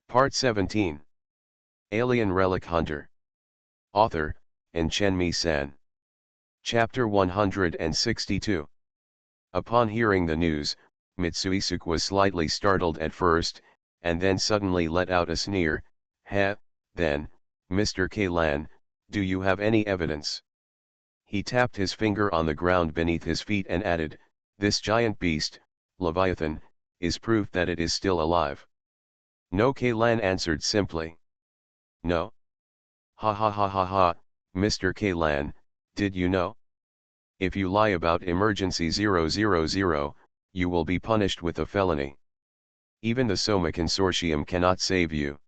Part 17. Alien Relic Hunter. Author, Enchenmi-san. Chapter 162. Upon hearing the news, Mitsuisuke was slightly startled at first, and then suddenly let out a sneer. Then, Mr. K-Lan, do you have any evidence? He tapped his finger on the ground beneath his feet and added, this giant beast, Leviathan, is proof that it is still alive. No, K-Lan answered simply. No? Ha ha ha ha ha, Mr. K-Lan, did you know? If you lie about emergency 000, you will be punished with a felony. Even the Soma Consortium cannot save you.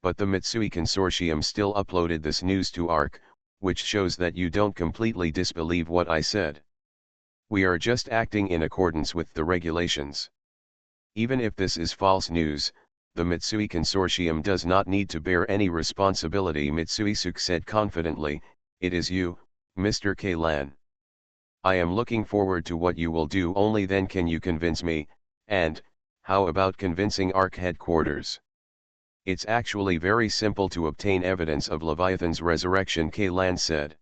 But the Mitsui Consortium still uploaded this news to ARC, which shows that you don't completely disbelieve what I said. We are just acting in accordance with the regulations. Even if this is false news, the Mitsui Consortium does not need to bear any responsibility. Mitsuisuke said confidently, it is you, Mr. K-Lan. I am looking forward to what you will do. Only then can you convince me, and, how about convincing ARC headquarters? It's actually very simple to obtain evidence of Leviathan's resurrection, K-Lan said.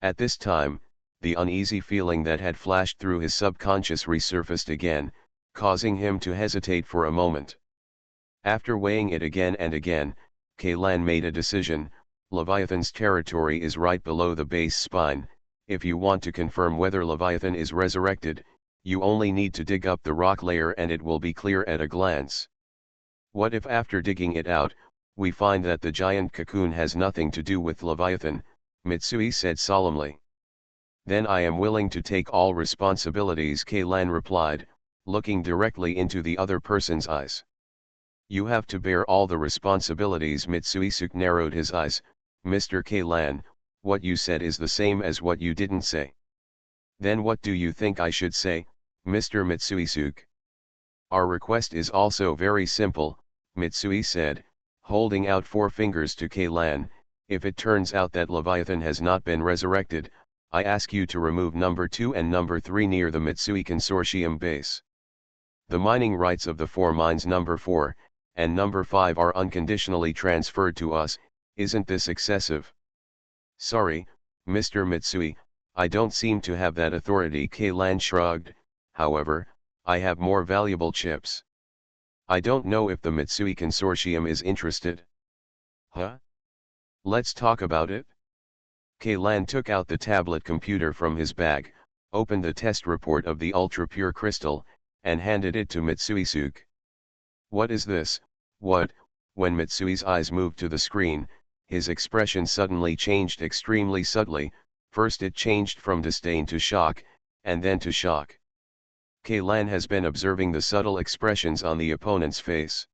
At this time, the uneasy feeling that had flashed through his subconscious resurfaced again, causing him to hesitate for a moment. After weighing it again and again, K-Lan made a decision. Leviathan's territory is right below the base spine. If you want to confirm whether Leviathan is resurrected, you only need to dig up the rock layer and it will be clear at a glance. What if after digging it out, we find that the giant cocoon has nothing to do with Leviathan? Mitsui said solemnly. Then I am willing to take all responsibilities, K-Lan replied, looking directly into the other person's eyes. You have to bear all the responsibilities. Mitsuisuke narrowed his eyes. Mr. K-Lan, what you said is the same as what you didn't say. Then what do you think I should say, Mr. Mitsuisuke? Our request is also very simple, Mitsui said, holding out 4 fingers to K-Lan. If it turns out that Leviathan has not been resurrected, I ask you to remove number 2 and number 3 near the Mitsui Consortium base. The mining rights of the 4 mines number 4 and number 5 are unconditionally transferred to us. Isn't this excessive? Sorry, Mr. Mitsui, I don't seem to have that authority. K-Lan shrugged. However, I have more valuable chips. I don't know if the Mitsui Consortium is interested. Huh? Let's talk about it. K-Lan took out the tablet computer from his bag, opened the test report of the ultra-pure crystal, and handed it to Mitsuisuke. What is this? What? When Mitsui's eyes moved to the screen, his expression suddenly changed extremely subtly. First it changed from disdain to shock, and then to shock. K-Lan has been observing the subtle expressions on the opponent's face.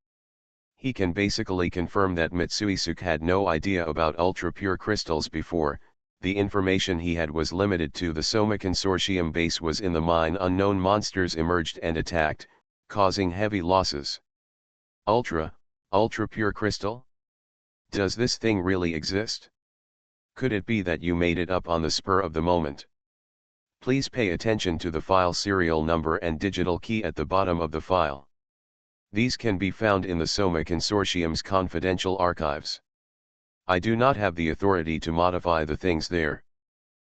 He can basically confirm that Mitsuisuke had no idea about ultra-pure crystals before. The information he had was limited to the Soma Consortium base was in the mine. Unknown monsters emerged and attacked, causing heavy losses. Ultra-pure crystal? Does this thing really exist? Could it be that you made it up on the spur of the moment? Please pay attention to the file serial number and digital key at the bottom of the file. These can be found in the Soma Consortium's confidential archives. I do not have the authority to modify the things there.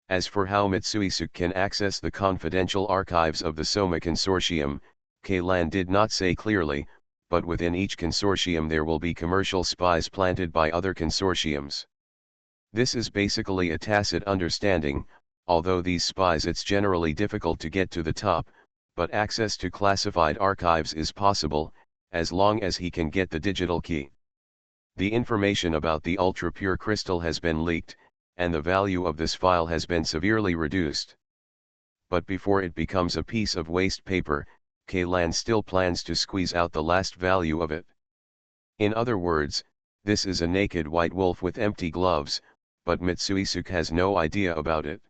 As for how Mitsuisuke can access the confidential archives of the Soma Consortium, K-Lan did not say clearly, but within each consortium there will be commercial spies planted by other consortiums. This is basically a tacit understanding. Although these spies, it's generally difficult to get to the top, but access to classified archives is possible, as long as he can get the digital key. The information about the ultra-pure crystal has been leaked, and the value of this file has been severely reduced. But before it becomes a piece of waste paper, K-Lan still plans to squeeze out the last value of it. In other words, this is a naked white wolf with empty gloves, but Mitsuisuke has no idea about it.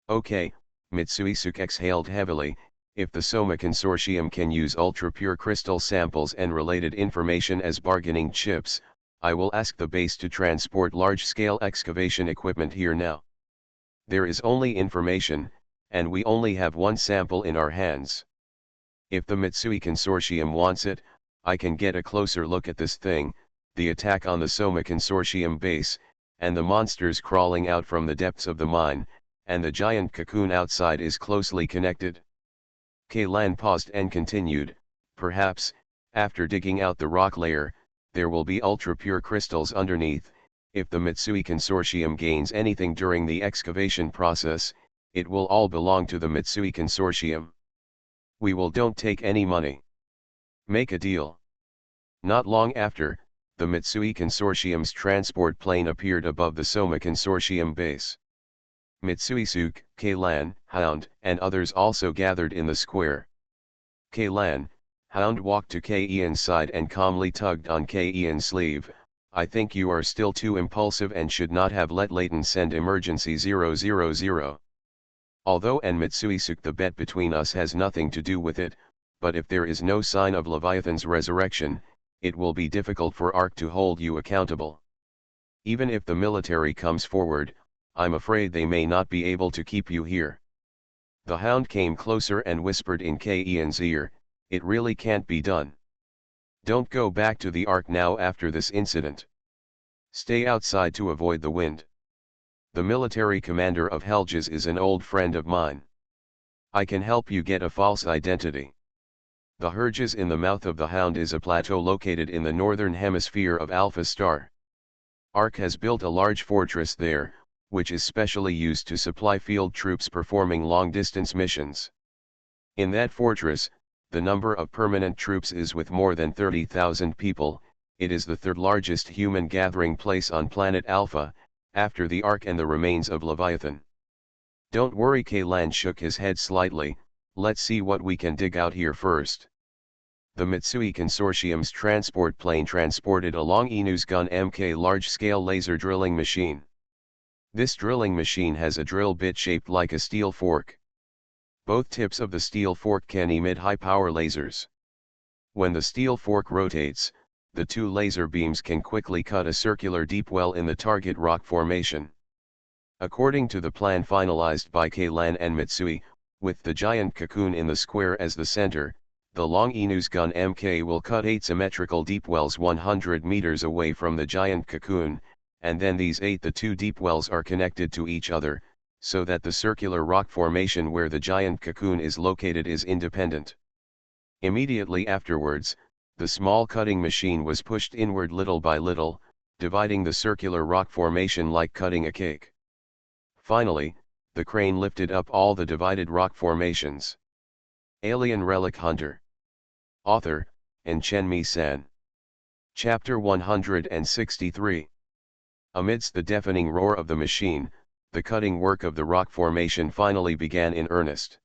Okay, Mitsuisuke exhaled heavily. If the Soma Consortium can use ultra-pure crystal samples and related information as bargaining chips, I will ask the base to transport large-scale excavation equipment here now. There is only information, and we only have one sample in our hands. If the Mitsui Consortium wants it, I can get a closer look at this thing, the attack on the Soma Consortium base, and the monsters crawling out from the depths of the mine, and the giant cocoon outside is closely connected. Kaylan paused and continued, perhaps, after digging out the rock layer, there will be ultra-pure crystals underneath. If the Mitsui Consortium gains anything during the excavation process, it will all belong to the Mitsui Consortium. We will don't take any money. Make a deal. Not long after, the Mitsui Consortium's transport plane appeared above the Soma Consortium base. Mitsuisuke, Kaylan, Hound, and others also gathered in the square. Kaylan, Hound walked to K-Ian's side and calmly tugged on K-Ian's sleeve. I think you are still too impulsive and should not have let Layton send emergency 000. Although and Mitsuisuke, the bet between us has nothing to do with it, but if there is no sign of Leviathan's resurrection, it will be difficult for ARC to hold you accountable. Even if the military comes forward, I'm afraid they may not be able to keep you here. The Hound came closer and whispered in K-Ian's ear, it really can't be done. Don't go back to the ARC now after this incident. Stay outside to avoid the wind. The military commander of Helges is an old friend of mine. I can help you get a false identity. The Helges in the mouth of the Hound is a plateau located in the northern hemisphere of Alpha Star. ARC has built a large fortress there, which is specially used to supply field troops performing long-distance missions. In that fortress, the number of permanent troops is with more than 30,000 people. It is the third largest human gathering place on planet Alpha, after the ARC and the remains of Leviathan. Don't worry, Kaylan shook his head slightly, let's see what we can dig out here first. The Mitsui Consortium's transport plane transported a long Inu's Gun MK large-scale laser drilling machine. This drilling machine has a drill bit shaped like a steel fork. Both tips of the steel fork can emit high-power lasers. When the steel fork rotates, the two laser beams can quickly cut a circular deep well in the target rock formation. According to the plan finalized by Kaylan and Mitsui, with the giant cocoon in the square as the center, the long Inu's Gun MK will cut 8 symmetrical deep wells 100 meters away from the giant cocoon, and then the two deep wells are connected to each other, so that the circular rock formation where the giant cocoon is located is independent. Immediately afterwards, the small cutting machine was pushed inward little by little, dividing the circular rock formation like cutting a cake. Finally, the crane lifted up all the divided rock formations. Alien Relic Hunter. Author, Chenmi-san. Chapter 163. Amidst the deafening roar of the machine, the cutting work of the rock formation finally began in earnest.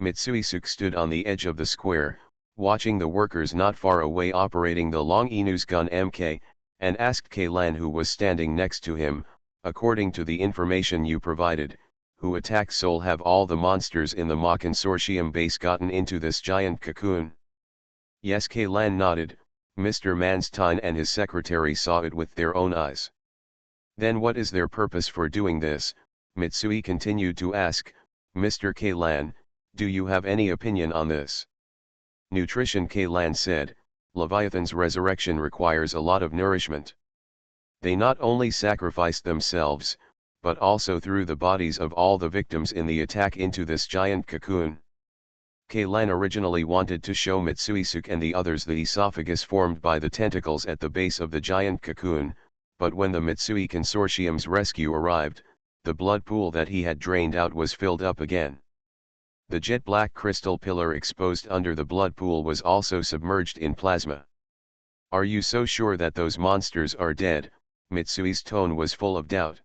Mitsuisuke stood on the edge of the square, watching the workers not far away operating the long Inu's Gun MK, and asked Kaylan, who was standing next to him, according to the information you provided, who attacked Seoul, have all the monsters in the Ma Consortium base gotten into this giant cocoon? Yes, Kaylan nodded. Mr. Manstein and his secretary saw it with their own eyes. Then what is their purpose for doing this? Mitsui continued to ask. Mr. Kaylan, do you have any opinion on this? Nutrition, Kaylan said. Leviathan's resurrection requires a lot of nourishment. They not only sacrificed themselves, but also threw the bodies of all the victims in the attack into this giant cocoon. Kaylan originally wanted to show Mitsuisuke and the others the esophagus formed by the tentacles at the base of the giant cocoon, but when the Mitsui Consortium's rescue arrived, the blood pool that he had drained out was filled up again. The jet-black crystal pillar exposed under the blood pool was also submerged in plasma. Are you so sure that those monsters are dead? Mitsui's tone was full of doubt.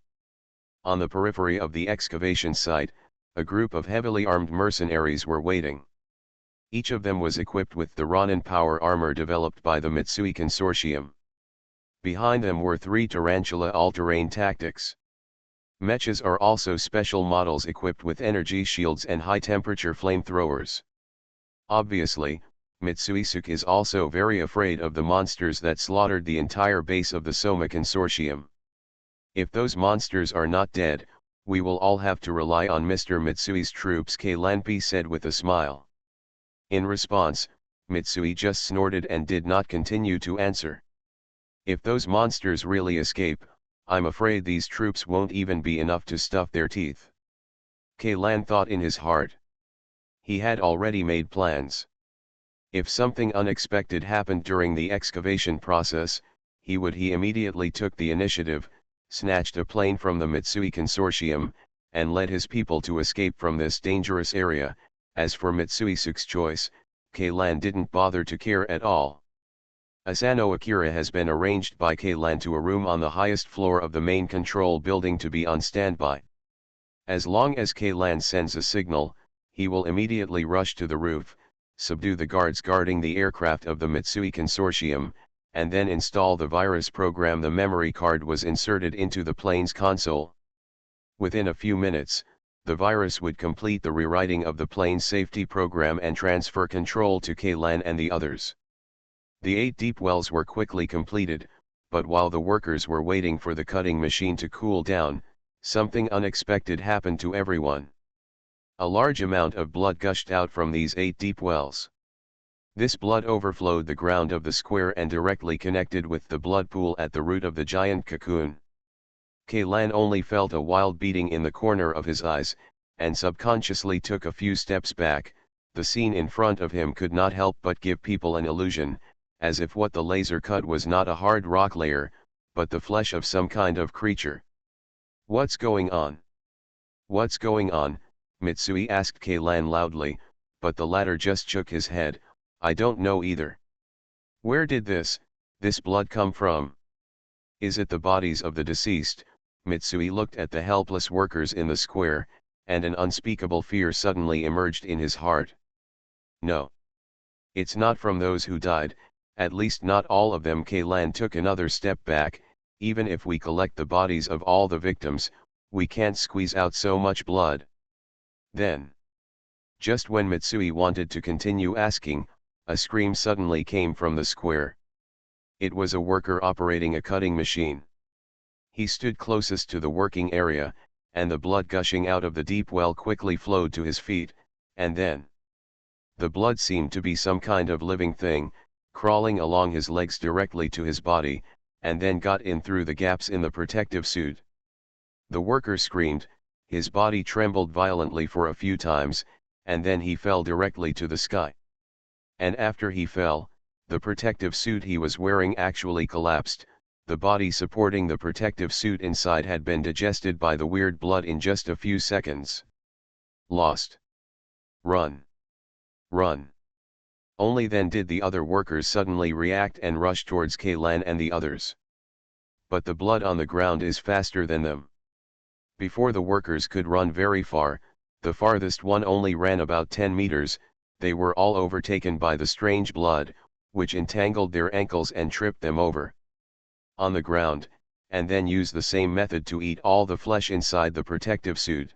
On the periphery of the excavation site, a group of heavily armed mercenaries were waiting. Each of them was equipped with the Ronin power armor developed by the Mitsui Consortium. Behind them were 3 Tarantula all-terrain tactics. Mechas are also special models equipped with energy shields and high-temperature flamethrowers. Obviously, Mitsuisuke is also very afraid of the monsters that slaughtered the entire base of the Soma Consortium. If those monsters are not dead, we will all have to rely on Mr. Mitsui's troops, Kaylan said with a smile. In response, Mitsui just snorted and did not continue to answer. If those monsters really escape, I'm afraid these troops won't even be enough to stuff their teeth. Kaylan thought in his heart. He had already made plans. If something unexpected happened during the excavation process, he immediately took the initiative, snatched a plane from the Mitsui consortium, and led his people to escape from this dangerous area. As for Mitsuisuke's choice, Kaylan didn't bother to care at all. Asano Akira has been arranged by Kaylan to a room on the highest floor of the main control building to be on standby. As long as Kaylan sends a signal, he will immediately rush to the roof, subdue the guards guarding the aircraft of the Mitsui consortium, and then install the virus program. The memory card was inserted into the plane's console. Within a few minutes, the virus would complete the rewriting of the plane's safety program and transfer control to Kaylan and the others. The 8 deep wells were quickly completed, but while the workers were waiting for the cutting machine to cool down, something unexpected happened to everyone. A large amount of blood gushed out from these 8 deep wells. This blood overflowed the ground of the square and directly connected with the blood pool at the root of the giant cocoon. Kaylan only felt a wild beating in the corner of his eyes, and subconsciously took a few steps back. The scene in front of him could not help but give people an illusion, as if what the laser cut was not a hard rock layer, but the flesh of some kind of creature. "What's going on? What's going on?" Mitsui asked Kaylan loudly, but the latter just shook his head. "I don't know either. Where did this blood come from? Is it the bodies of the deceased?" Mitsui looked at the helpless workers in the square, and an unspeakable fear suddenly emerged in his heart. "No. It's not from those who died, at least not all of them." Kaylan took another step back. "Even if we collect the bodies of all the victims, we can't squeeze out so much blood." Then, just when Mitsui wanted to continue asking, a scream suddenly came from the square. It was a worker operating a cutting machine. He stood closest to the working area, and the blood gushing out of the deep well quickly flowed to his feet, and then the blood seemed to be some kind of living thing, crawling along his legs directly to his body, and then got in through the gaps in the protective suit. The worker screamed, his body trembled violently for a few times, and then he fell directly to the sky. And after he fell, the protective suit he was wearing actually collapsed. The body supporting the protective suit inside had been digested by the weird blood in just a few seconds. Lost. Run. Run. Only then did the other workers suddenly react and rush towards Kaylan and the others. But the blood on the ground is faster than them. Before the workers could run very far, the farthest one only ran about 10 meters, they were all overtaken by the strange blood, which entangled their ankles and tripped them over on the ground, and then used the same method to eat all the flesh inside the protective suit.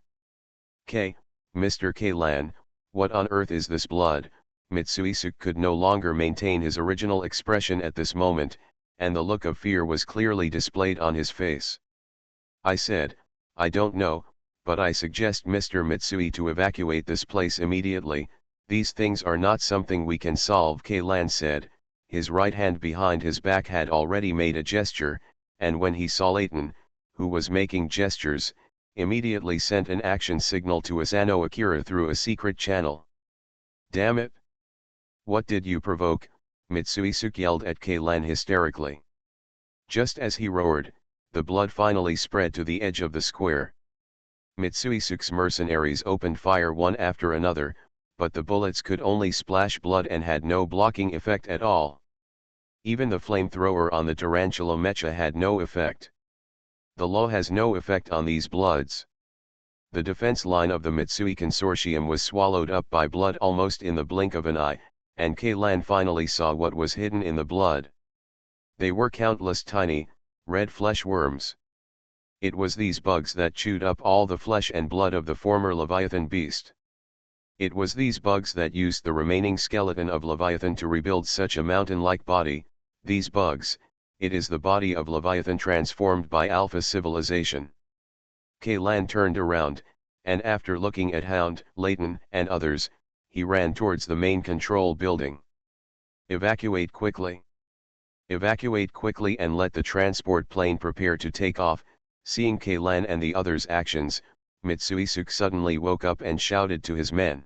Mr. Kaylan, what on earth is this blood?" Mitsuisuke could no longer maintain his original expression at this moment, and the look of fear was clearly displayed on his face. "I said, I don't know, but I suggest Mr. Mitsui to evacuate this place immediately. These things are not something we can solve," Kaylan said. His right hand behind his back had already made a gesture, and when he saw Layton, who was making gestures, immediately sent an action signal to Asano Akira through a secret channel. "Damn it! What did you provoke?" Mitsuisuke yelled at Kaylan hysterically. Just as he roared, the blood finally spread to the edge of the square. Mitsuisuke's mercenaries opened fire one after another, but the bullets could only splash blood and had no blocking effect at all. Even the flamethrower on the tarantula mecha had no effect. The law has no effect on these bloods. The defense line of the Mitsui consortium was swallowed up by blood almost in the blink of an eye, and Kaylan finally saw what was hidden in the blood. They were countless tiny, red flesh worms. It was these bugs that chewed up all the flesh and blood of the former Leviathan beast. It was these bugs that used the remaining skeleton of Leviathan to rebuild such a mountain-like body. These bugs, it is the body of Leviathan transformed by Alpha civilization. Kaylan turned around, and after looking at Hound, Layton, and others, he ran towards the main control building. Evacuate quickly. Evacuate quickly and let the transport plane prepare to take off. Seeing Kaylan and the others' actions, Mitsuisuke suddenly woke up and shouted to his men.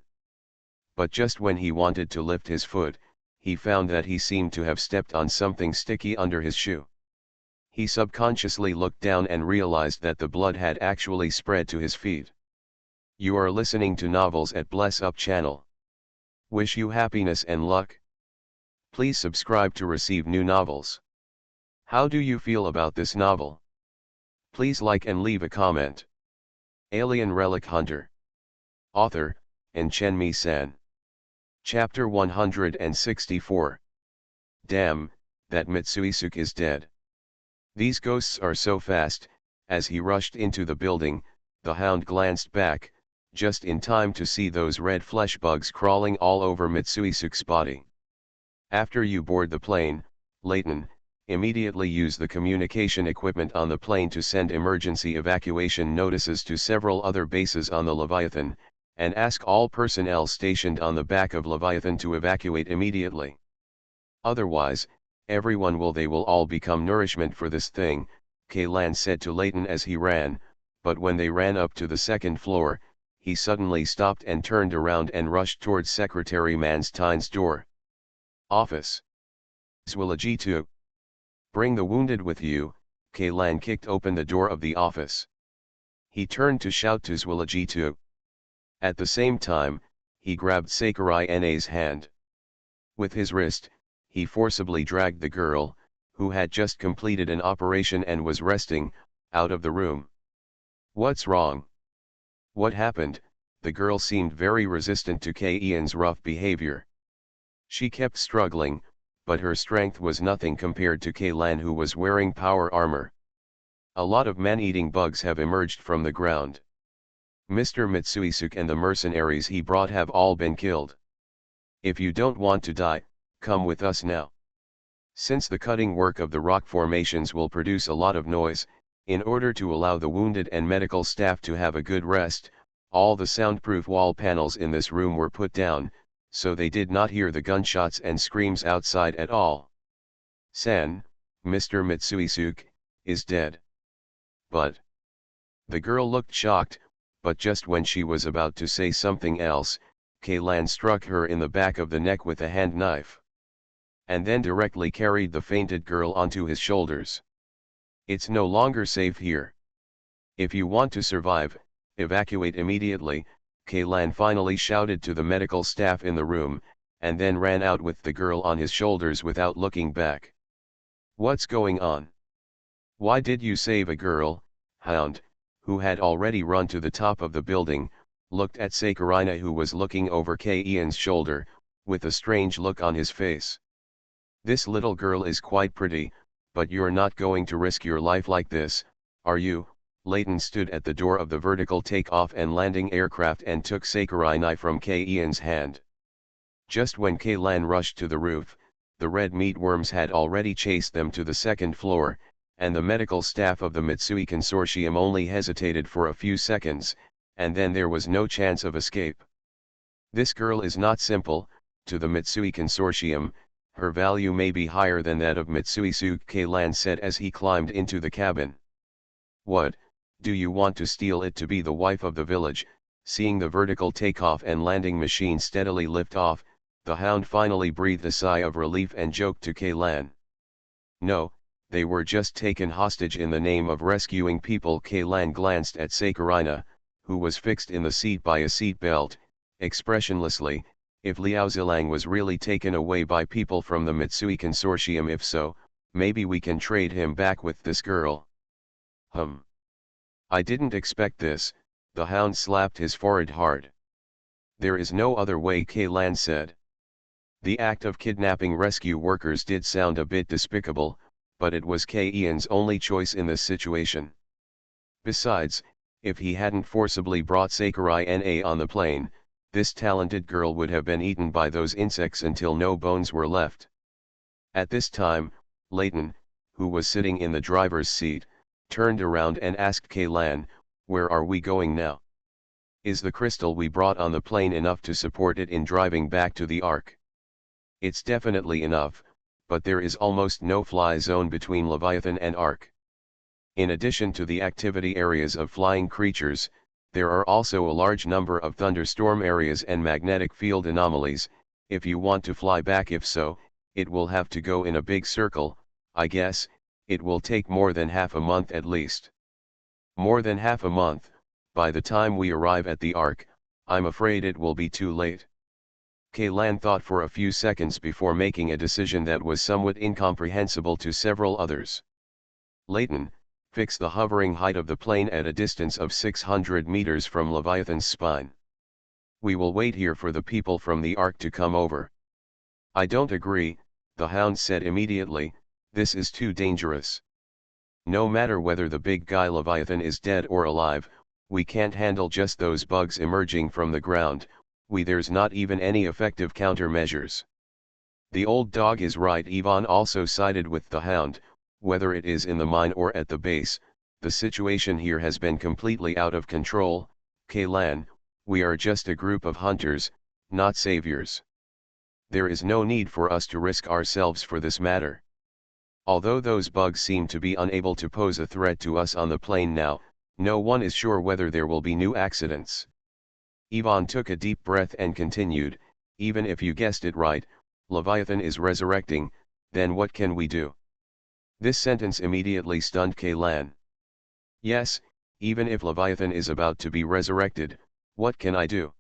But just when he wanted to lift his foot, he found that he seemed to have stepped on something sticky under his shoe. He subconsciously looked down and realized that the blood had actually spread to his feet. You are listening to Novels at Bless Up channel. Wish you happiness and luck. Please subscribe to receive new novels. How do you feel about this novel? Please like and leave a comment. Alien Relic Hunter. Author, Chenmi-san. Chapter 164. Damn, that Mitsuisuke is dead. These ghosts are so fast. As he rushed into the building, the hound glanced back, just in time to see those red flesh bugs crawling all over Mitsuisuke's body. After you board the plane, Layton, immediately use the communication equipment on the plane to send emergency evacuation notices to several other bases on the Leviathan, and ask all personnel stationed on the back of Leviathan to evacuate immediately. Otherwise, they will all become nourishment for this thing, Kaylan said to Layton as he ran, but when they ran up to the second floor, he suddenly stopped and turned around and rushed towards Secretary Manstein's door. Office. Zwilajitu. Bring the wounded with you. Kaylan kicked open the door of the office. He turned to shout to Zwilajitu. At the same time, he grabbed Sakurai Na's hand. With his wrist, he forcibly dragged the girl, who had just completed an operation and was resting, out of the room. What's wrong? What happened? The girl seemed very resistant to Keian's rough behavior. She kept struggling, but her strength was nothing compared to Kaylan, who was wearing power armor. A lot of man-eating bugs have emerged from the ground. Mr. Mitsuisuke and the mercenaries he brought have all been killed. If you don't want to die, come with us now. Since the cutting work of the rock formations will produce a lot of noise, in order to allow the wounded and medical staff to have a good rest, all the soundproof wall panels in this room were put down, so they did not hear the gunshots and screams outside at all. San, Mr. Mitsuisuke, is dead. But the girl looked shocked, but just when she was about to say something else, Kaylan struck her in the back of the neck with a hand knife. And then directly carried the fainted girl onto his shoulders. It's no longer safe here. If you want to survive, evacuate immediately, Kaylan finally shouted to the medical staff in the room, and then ran out with the girl on his shoulders without looking back. What's going on? Why did you save a girl? Hound, who had already run to the top of the building, looked at Sakurina, who was looking over Keian's shoulder, with a strange look on his face. This little girl is quite pretty, but you're not going to risk your life like this, are you? Layton stood at the door of the vertical takeoff and landing aircraft and took Sakurina from Keian's hand. Just when Kaylan rushed to the roof, the red meatworms had already chased them to the second floor, and the medical staff of the Mitsui Consortium only hesitated for a few seconds, and then there was no chance of escape. This girl is not simple. To the Mitsui Consortium, her value may be higher than that of Mitsuisuke, Kaylan said as he climbed into the cabin. What, do you want to steal it to be the wife of the village? Seeing the vertical takeoff and landing machine steadily lift off, the hound finally breathed a sigh of relief and joked to Kaylan. No, they were just taken hostage in the name of rescuing people. Kaylan glanced at Sakurina, who was fixed in the seat by a seat belt, expressionlessly. If Liao Zilang was really taken away by people from the Mitsui Consortium, if so, maybe we can trade him back with this girl. I didn't expect this. The hound slapped his forehead hard. There is no other way, Kaylan said. The act of kidnapping rescue workers did sound a bit despicable, but it was Keian's only choice in this situation. Besides, if he hadn't forcibly brought Sakurai Na on the plane, this talented girl would have been eaten by those insects until no bones were left. At this time, Layton, who was sitting in the driver's seat, turned around and asked Kaylan, "Where are we going now? Is the crystal we brought on the plane enough to support it in driving back to the Ark?" It's definitely enough, but there is almost no fly zone between Leviathan and Ark. In addition to the activity areas of flying creatures, there are also a large number of thunderstorm areas and magnetic field anomalies. If you want to fly back, if so, it will have to go in a big circle. I guess it will take more than half a month at least. More than half a month. By the time we arrive at the Ark, I'm afraid it will be too late. Kaylan thought for a few seconds before making a decision that was somewhat incomprehensible to several others. Leighton, fix the hovering height of the plane at a distance of 600 meters from Leviathan's spine. We will wait here for the people from the Ark to come over. I don't agree, the Hound said immediately. This is too dangerous. No matter whether the big guy Leviathan is dead or alive, we can't handle just those bugs emerging from the ground. There's not even any effective countermeasures. The old dog is right. Yvonne also sided with the Hound. Whether it is in the mine or at the base, the situation here has been completely out of control. Kaylan, we are just a group of hunters, not saviors. There is no need for us to risk ourselves for this matter. Although those bugs seem to be unable to pose a threat to us on the plane now, no one is sure whether there will be new accidents. Yvonne took a deep breath and continued, even if you guessed it right, Leviathan is resurrecting, then what can we do? This sentence immediately stunned Kaylan. Yes, even if Leviathan is about to be resurrected, what can I do?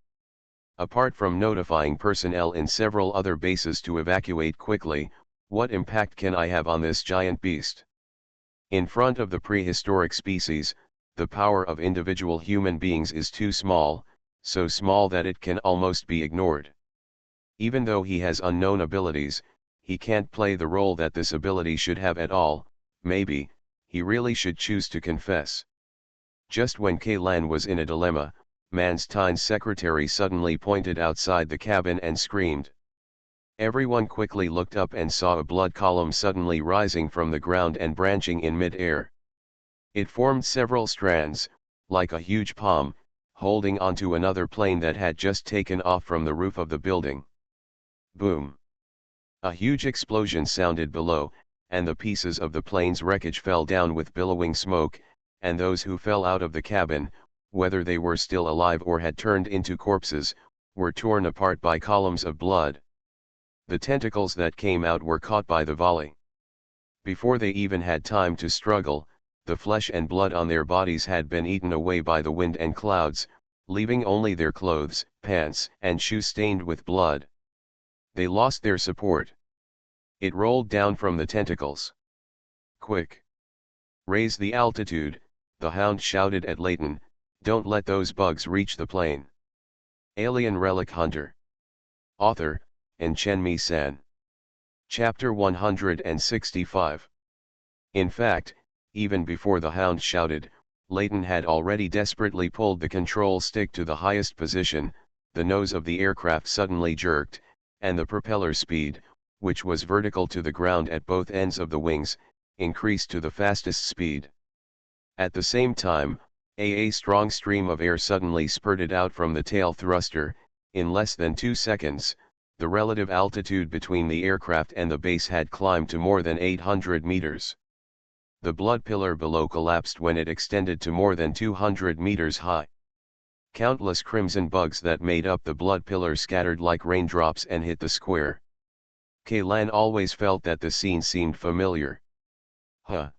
Apart from notifying personnel in several other bases to evacuate quickly, what impact can I have on this giant beast? In front of the prehistoric species, the power of individual human beings is too small, so small that it can almost be ignored. Even though he has unknown abilities, he can't play the role that this ability should have at all. Maybe he really should choose to confess. Just when Kaylan was in a dilemma, Manstein's secretary suddenly pointed outside the cabin and screamed. Everyone quickly looked up and saw a blood column suddenly rising from the ground and branching in mid-air. It formed several strands, like a huge palm, holding onto another plane that had just taken off from the roof of the building. Boom! A huge explosion sounded below, and the pieces of the plane's wreckage fell down with billowing smoke, and those who fell out of the cabin, whether they were still alive or had turned into corpses, were torn apart by columns of blood. The tentacles that came out were caught by the volley. Before they even had time to struggle, the flesh and blood on their bodies had been eaten away by the wind and clouds, leaving only their clothes, pants, and shoes stained with blood. They lost their support. It rolled down from the tentacles. Quick! Raise the altitude, the Hound shouted at Leighton. Don't let those bugs reach the plane. Alien Relic Hunter. Author, Chen San. Chapter 165. In fact, even before the Hound shouted, Leighton had already desperately pulled the control stick to the highest position. The nose of the aircraft suddenly jerked, and the propeller speed, which was vertical to the ground at both ends of the wings, increased to the fastest speed. At the same time, a strong stream of air suddenly spurted out from the tail thruster. In less than 2 seconds, the relative altitude between the aircraft and the base had climbed to more than 800 meters. The blood pillar below collapsed when it extended to more than 200 meters high. Countless crimson bugs that made up the blood pillar scattered like raindrops and hit the square. Kaylan always felt that the scene seemed familiar. Huh.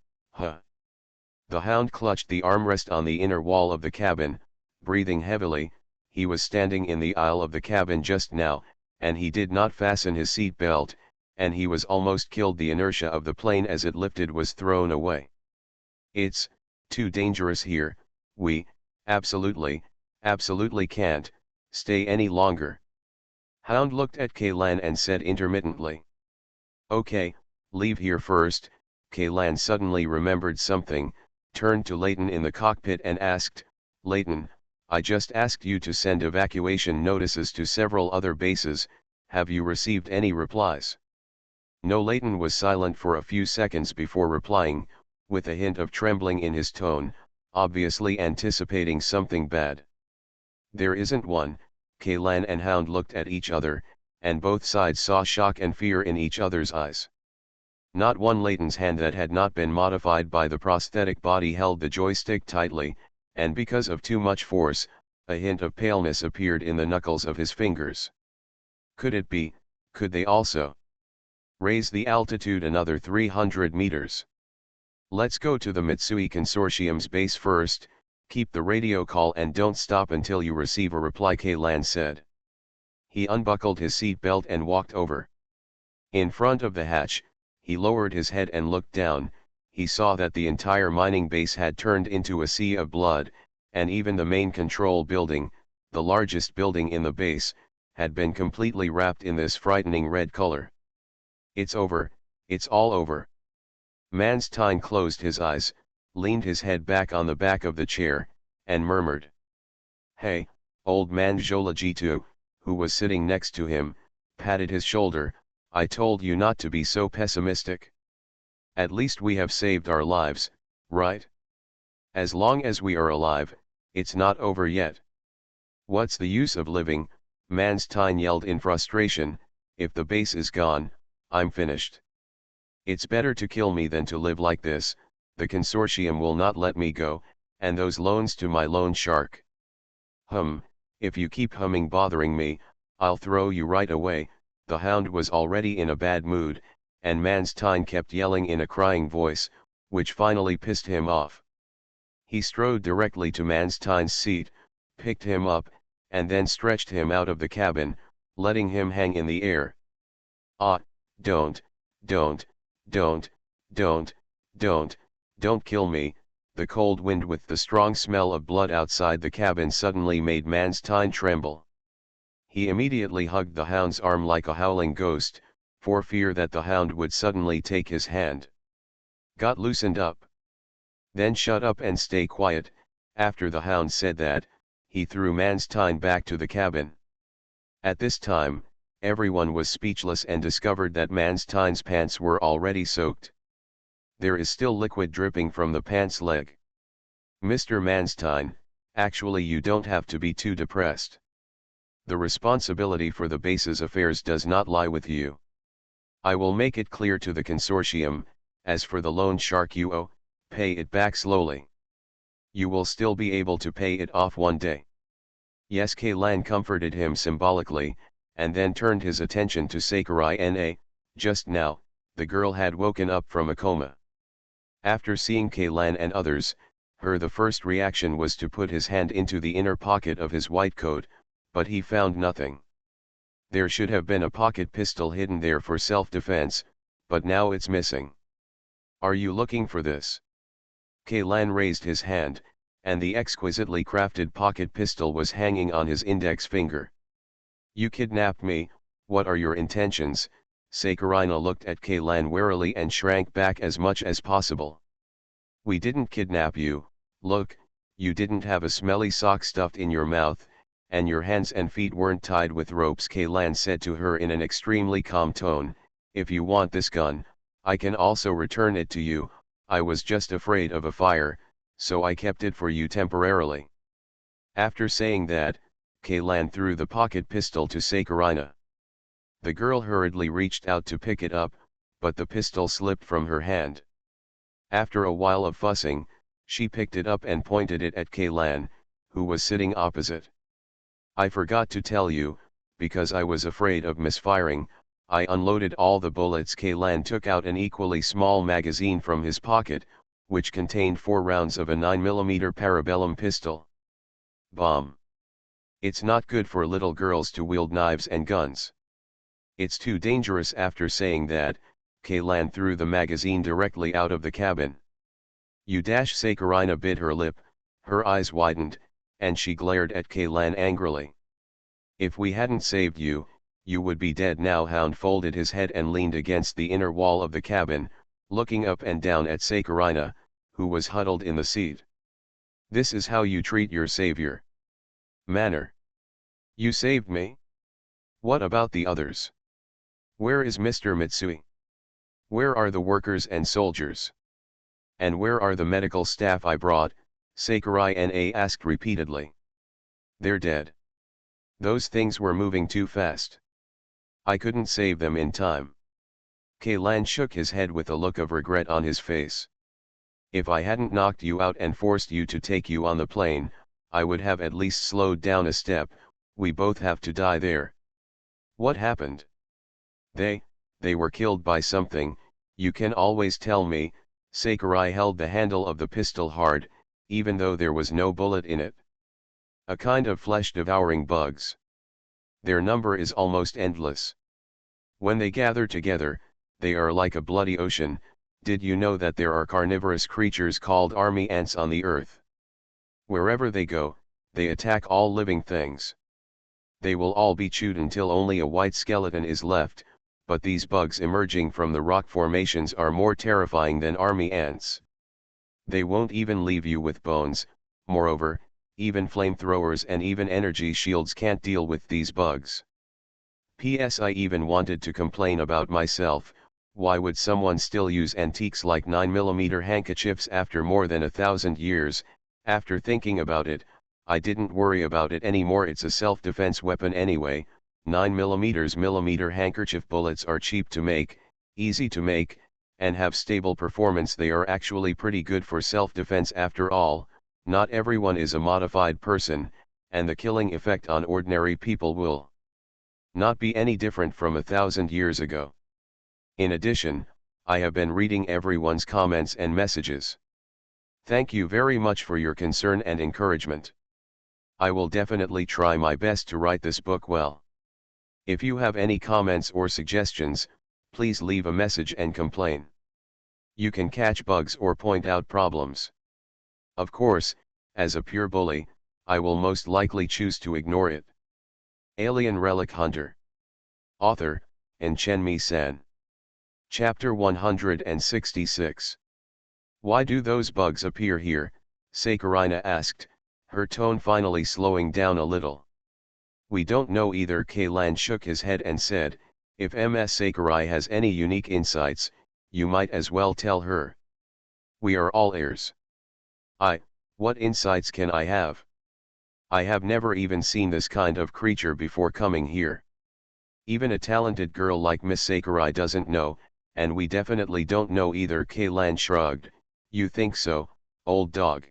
The Hound clutched the armrest on the inner wall of the cabin, breathing heavily. He was standing in the aisle of the cabin just now, and he did not fasten his seat belt, and he was almost killed. The inertia of the plane as it lifted was thrown away. It's too dangerous here. We absolutely can't stay any longer. Hound looked at Kaylan and said intermittently. Okay, leave here first. Kaylan suddenly remembered something, turned to Leighton in the cockpit and asked, Leighton, I just asked you to send evacuation notices to several other bases. Have you received any replies? No. Leighton was silent for a few seconds before replying, with a hint of trembling in his tone, obviously anticipating something bad. There isn't one. Kaylan and Hound looked at each other, and both sides saw shock and fear in each other's eyes. Not one Layton's hand that had not been modified by the prosthetic body held the joystick tightly, and because of too much force, a hint of paleness appeared in the knuckles of his fingers. Could it be, could they also raise the altitude another 300 meters? Let's go to the Mitsui Consortium's base first, keep the radio call and don't stop until you receive a reply, Kaylan said. He unbuckled his seat belt and walked over. In front of the hatch, he lowered his head and looked down. He saw that the entire mining base had turned into a sea of blood, and even the main control building, the largest building in the base, had been completely wrapped in this frightening red color. It's over, it's all over. Manstein closed his eyes, leaned his head back on the back of the chair, and murmured. Hey, old man Jolajitu, who was sitting next to him, patted his shoulder. I told you not to be so pessimistic. At least we have saved our lives, right? As long as we are alive, it's not over yet. What's the use of living? Manstein yelled in frustration. If the base is gone, I'm finished. It's better to kill me than to live like this. The consortium will not let me go, and those loans to my loan shark. If you keep bothering me, I'll throw you right away. The hound was already in a bad mood, and Manstein kept yelling in a crying voice, which finally pissed him off. He strode directly to Manstein's seat, picked him up, and then stretched him out of the cabin, letting him hang in the air. Don't kill me. The cold wind with the strong smell of blood outside the cabin suddenly made Manstein tremble. He immediately hugged the hound's arm like a howling ghost, for fear that the hound would suddenly take his hand. Got loosened up. Then shut up and stay quiet. After the hound said that, he threw Manstein back to the cabin. At this time, everyone was speechless and discovered that Manstein's pants were already soaked. There is still liquid dripping from the pants leg. Mr. Manstein, actually you don't have to be too depressed. The responsibility for the base's affairs does not lie with you. I will make it clear to the consortium. As for the loan shark you owe, pay it back slowly. You will still be able to pay it off one day. Yes, Kaylan comforted him symbolically, and then turned his attention to Sakurai Na. Just now, the girl had woken up from a coma. After seeing Kaylan and others, the first reaction was to put his hand into the inner pocket of his white coat, but he found nothing. There should have been a pocket pistol hidden there for self-defense, but now it's missing. Are you looking for this? Kaylan raised his hand, and the exquisitely crafted pocket pistol was hanging on his index finger. You kidnapped me, what are your intentions? Sakurina looked at Kaylan warily and shrank back as much as possible. We didn't kidnap you. Look, you didn't have a smelly sock stuffed in your mouth, and your hands and feet weren't tied with ropes, Kaylan said to her in an extremely calm tone. If you want this gun, I can also return it to you. I was just afraid of a fire, so I kept it for you temporarily. After saying that, Kaylan threw the pocket pistol to Sakurina. The girl hurriedly reached out to pick it up, but the pistol slipped from her hand. After a while of fussing, she picked it up and pointed it at Kaylan, who was sitting opposite. I forgot to tell you, because I was afraid of misfiring, I unloaded all the bullets. Kaylan took out an equally small magazine from his pocket, which contained 4 rounds of a 9mm parabellum pistol. Bomb. It's not good for little girls to wield knives and guns. It's too dangerous. After saying that, Kaylan threw the magazine directly out of the cabin. You Sakurina bit her lip, her eyes widened, and she glared at Kaylan angrily. If we hadn't saved you, you would be dead now. Hound folded his head and leaned against the inner wall of the cabin, looking up and down at Sakurina, who was huddled in the seat. This is how you treat your savior. Manner. You saved me? What about the others? Where is Mr. Mitsui? Where are the workers and soldiers? And where are the medical staff I brought? Sakurai Na asked repeatedly. They're dead. Those things were moving too fast. I couldn't save them in time. Kaylan shook his head with a look of regret on his face. If I hadn't knocked you out and forced you to take you on the plane, I would have at least slowed down a step. We both have to die there. What happened? They were killed by something. You can always tell me. Sakurai held the handle of the pistol hard, even though there was no bullet in it. A kind of flesh-devouring bugs. Their number is almost endless. When they gather together, they are like a bloody ocean. Did you know that there are carnivorous creatures called army ants on the earth? Wherever they go, they attack all living things. They will all be chewed until only a white skeleton is left, but these bugs emerging from the rock formations are more terrifying than army ants. They won't even leave you with bones. Moreover, even flamethrowers and even energy shields can't deal with these bugs. P.S. I even wanted to complain about myself. Why would someone still use antiques like 9mm handkerchiefs after more than 1,000 years? After thinking about it, I didn't worry about it anymore. It's a self-defense weapon anyway. 9mm handkerchief bullets are cheap to make, easy to make, and have stable performance. They are actually pretty good for self-defense after all. Not everyone is a modified person, and the killing effect on ordinary people will not be any different from 1,000 years ago. In addition, I have been reading everyone's comments and messages. Thank you very much for your concern and encouragement. I will definitely try my best to write this book well. If you have any comments or suggestions, please leave a message and complain. You can catch bugs or point out problems. Of course, as a pure bully, I will most likely choose to ignore it. Alien Relic Hunter. Author, Chenmi-san. Chapter 166. Why do those bugs appear here? Sakurina asked, her tone finally slowing down a little. We don't know either. Kaylan shook his head and said, if Ms. Sakurai has any unique insights, you might as well tell her. We are all ears. What insights can I have? I have never even seen this kind of creature before coming here. Even a talented girl like Miss Sakurai doesn't know, and we definitely don't know either. Kaylan shrugged. You think so, old dog?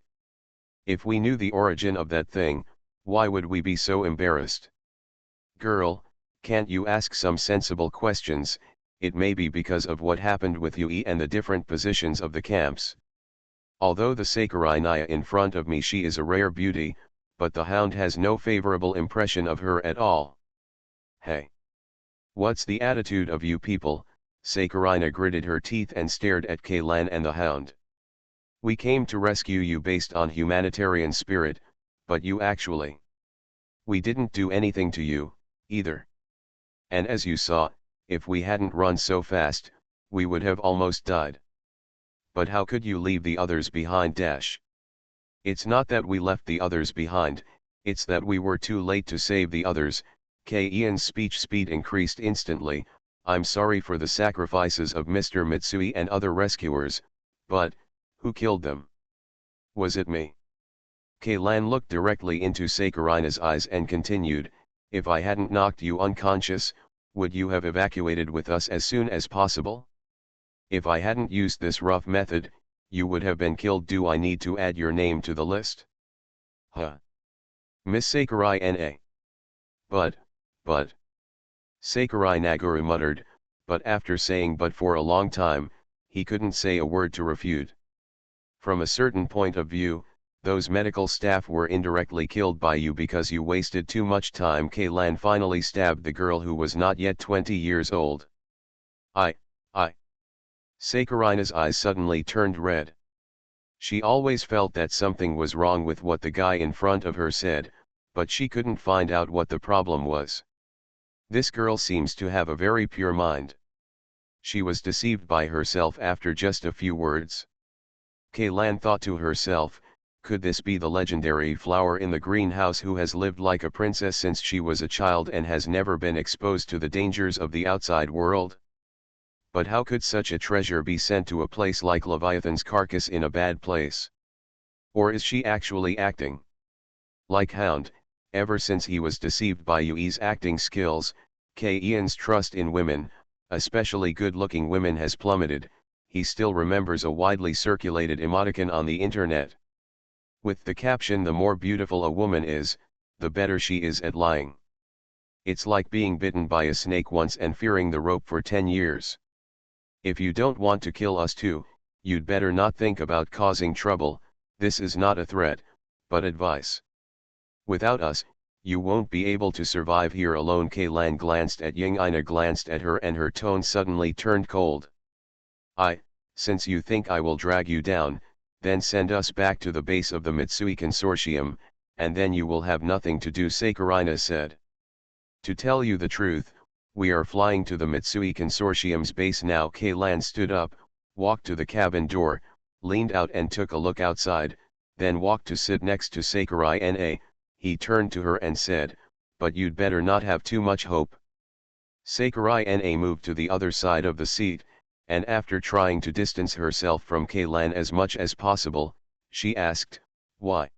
If we knew the origin of that thing, why would we be so embarrassed? Girl, can't you ask some sensible questions? It may be because of what happened with Yui and the different positions of the camps. Although the Sakurai Naya in front of me, she is a rare beauty, but the hound has no favorable impression of her at all. Hey! What's the attitude of you people? Sakurina gritted her teeth and stared at Kaylan and the hound. We came to rescue you based on humanitarian spirit, but you actually... We didn't do anything to you, either. And as you saw, if we hadn't run so fast, we would have almost died. But how could you leave the others behind? It's not that we left the others behind, it's that we were too late to save the others. Ian's speech speed increased instantly. I'm sorry for the sacrifices of Mr. Mitsui and other rescuers, but, who killed them? Was it me? Kaylan looked directly into Sakurina's eyes and continued, if I hadn't knocked you unconscious, would you have evacuated with us as soon as possible? If I hadn't used this rough method, you would have been killed. Do I need to add your name to the list? Huh? Miss Sakurai N.A. But. Sakurai Naguru muttered, but after saying but for a long time, he couldn't say a word to refute. From a certain point of view, those medical staff were indirectly killed by you because you wasted too much time. Kaylan finally stabbed the girl who was not yet 20 years old. I. Sakurina's eyes suddenly turned red. She always felt that something was wrong with what the guy in front of her said, but she couldn't find out what the problem was. This girl seems to have a very pure mind. She was deceived by herself after just a few words. Kaylan thought to herself, could this be the legendary flower in the greenhouse who has lived like a princess since she was a child and has never been exposed to the dangers of the outside world? But how could such a treasure be sent to a place like Leviathan's carcass in a bad place? Or is she actually acting? Like Hound, ever since he was deceived by Yui's acting skills, Ian's trust in women, especially good-looking women, has plummeted. He still remembers a widely circulated emoticon on the internet. With the caption, "The more beautiful a woman is, the better she is at lying. It's like being bitten by a snake once and fearing the rope for 10 years. If you don't want to kill us too, you'd better not think about causing trouble. This is not a threat, but advice. Without us, you won't be able to survive here alone." Kaylan glanced at Ying. Ina glanced at her and her tone suddenly turned cold. Since you think I will drag you down, then send us back to the base of the Mitsui Consortium, and then you will have nothing to do," Sakurina said. "To tell you the truth, we are flying to the Mitsui Consortium's base now." Kaylan stood up, walked to the cabin door, leaned out and took a look outside, then walked to sit next to Sakurina. He turned to her and said, "But you'd better not have too much hope." Sakurina moved to the other side of the seat, and after trying to distance herself from Kaylan as much as possible, she asked, "Why?"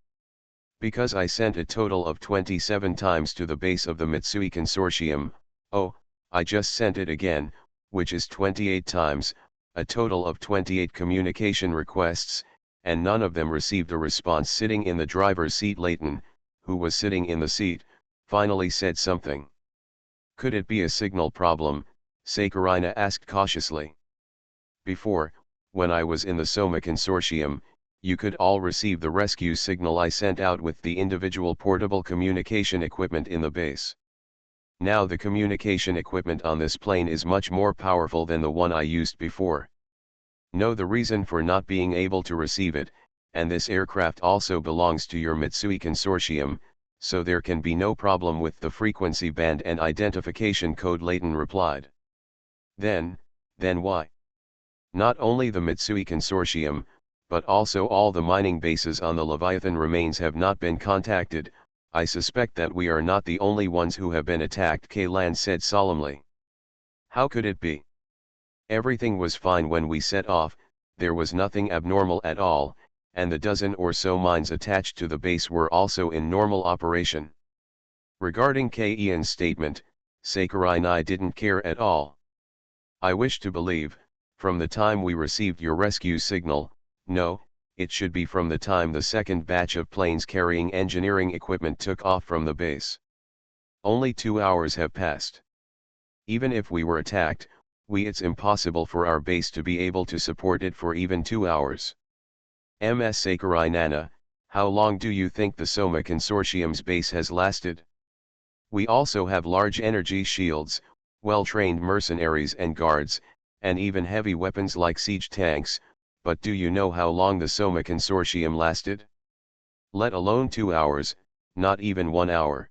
"Because I sent a total of 27 times to the base of the Mitsui Consortium. Oh, I just sent it again, which is 28 times, a total of 28 communication requests, and none of them received a response." Sitting in the driver's seat, Layton, who was sitting in the seat, finally said something. "Could it be a signal problem?" Sakurina asked cautiously. "Before, when I was in the Soma Consortium, you could all receive the rescue signal I sent out with the individual portable communication equipment in the base. Now the communication equipment on this plane is much more powerful than the one I used before. Know the reason for not being able to receive it, and this aircraft also belongs to your Mitsui Consortium, so there can be no problem with the frequency band and identification code," Layton replied. Then why? "Not only the Mitsui Consortium, but also all the mining bases on the Leviathan remains have not been contacted. I suspect that we are not the only ones who have been attacked," Kaylan said solemnly. "How could it be? Everything was fine when we set off, there was nothing abnormal at all, and the dozen or so mines attached to the base were also in normal operation." Regarding Ian's statement, Sakurina didn't care at all. "I wish to believe, from the time we received your rescue signal, no, it should be from the time the second batch of planes carrying engineering equipment took off from the base. Only 2 hours have passed. Even if we were attacked, it's impossible for our base to be able to support it for even 2 hours. Ms. Sakurina, how long do you think the Soma Consortium's base has lasted? We also have large energy shields, well-trained mercenaries and guards, and even heavy weapons like siege tanks, but do you know how long the Soma Consortium lasted? Let alone 2 hours, not even 1 hour."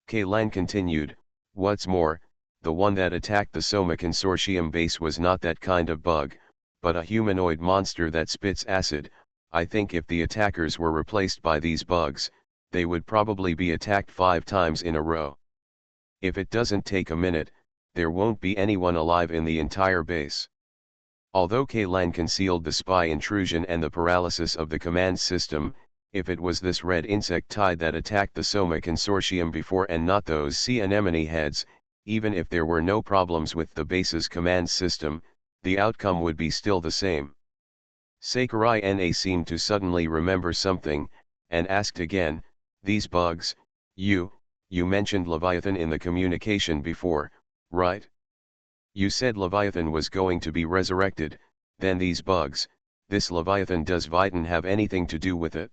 Kaylan continued, "What's more, the one that attacked the Soma Consortium base was not that kind of bug, but a humanoid monster that spits acid. I think if the attackers were replaced by these bugs, they would probably be attacked 5 times in a row. If it doesn't take a minute, there won't be anyone alive in the entire base." Although Kaylan concealed the spy intrusion and the paralysis of the command system, if it was this red insect tide that attacked the Soma Consortium before and not those sea anemone heads, even if there were no problems with the base's command system, the outcome would be still the same. Sakurina seemed to suddenly remember something, and asked again, "These bugs, you mentioned Leviathan in the communication before, right? You said Leviathan was going to be resurrected, then these bugs, this Leviathan, does Vitan have anything to do with it?"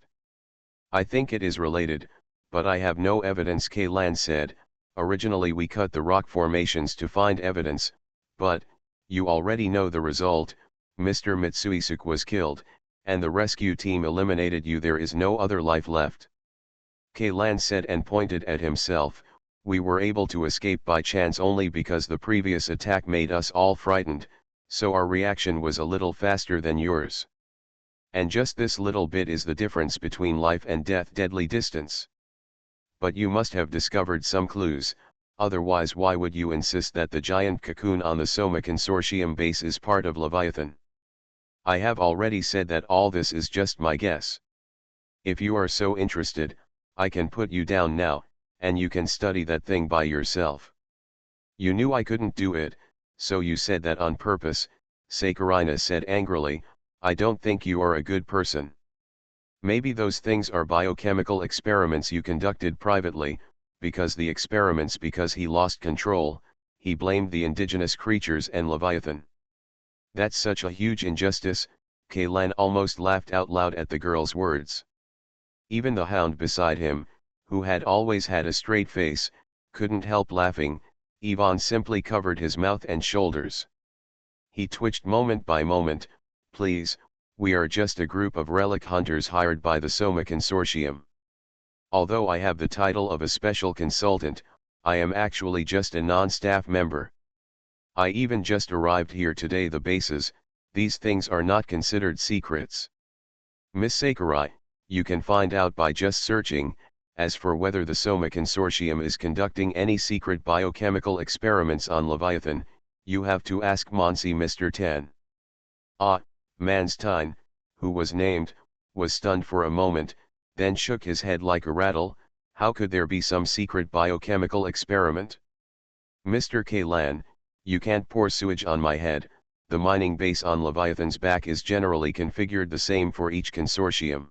"I think it is related, but I have no evidence," Kaylan said. "Originally we cut the rock formations to find evidence, but, you already know the result, Mr. Mitsuisuk was killed, and the rescue team eliminated you. There is no other life left." Kaylan said and pointed at himself, "We were able to escape by chance only because the previous attack made us all frightened, so our reaction was a little faster than yours. And just this little bit is the difference between life and death, deadly distance. But you must have discovered some clues, otherwise why would you insist that the giant cocoon on the Soma Consortium base is part of Leviathan? I have already said that all this is just my guess. If you are so interested, I can put you down now, and you can study that thing by yourself." You knew I couldn't do it, so you said that on purpose, Saccharina said angrily. I don't think you are a good person. Maybe those things are biochemical experiments you conducted privately, because he lost control, he blamed the indigenous creatures and Leviathan. That's such a huge injustice, Kaylan almost laughed out loud at the girl's words. Even the hound beside him, who had always had a straight face, couldn't help laughing. Ivan simply covered his mouth and shoulders. He twitched moment by moment. Please, we are just a group of relic hunters hired by the Soma Consortium. Although I have the title of a special consultant, I am actually just a non-staff member. I even just arrived here today. The bases, these things are not considered secrets. Miss Sakurai, you can find out by just searching. As for whether the Soma Consortium is conducting any secret biochemical experiments on Leviathan, you have to ask Monsi Mr. 10. Manstein, who was named, was stunned for a moment, then shook his head like a rattle. How could there be some secret biochemical experiment? Mr. Kaylan, you can't pour sewage on my head. The mining base on Leviathan's back is generally configured the same for each consortium.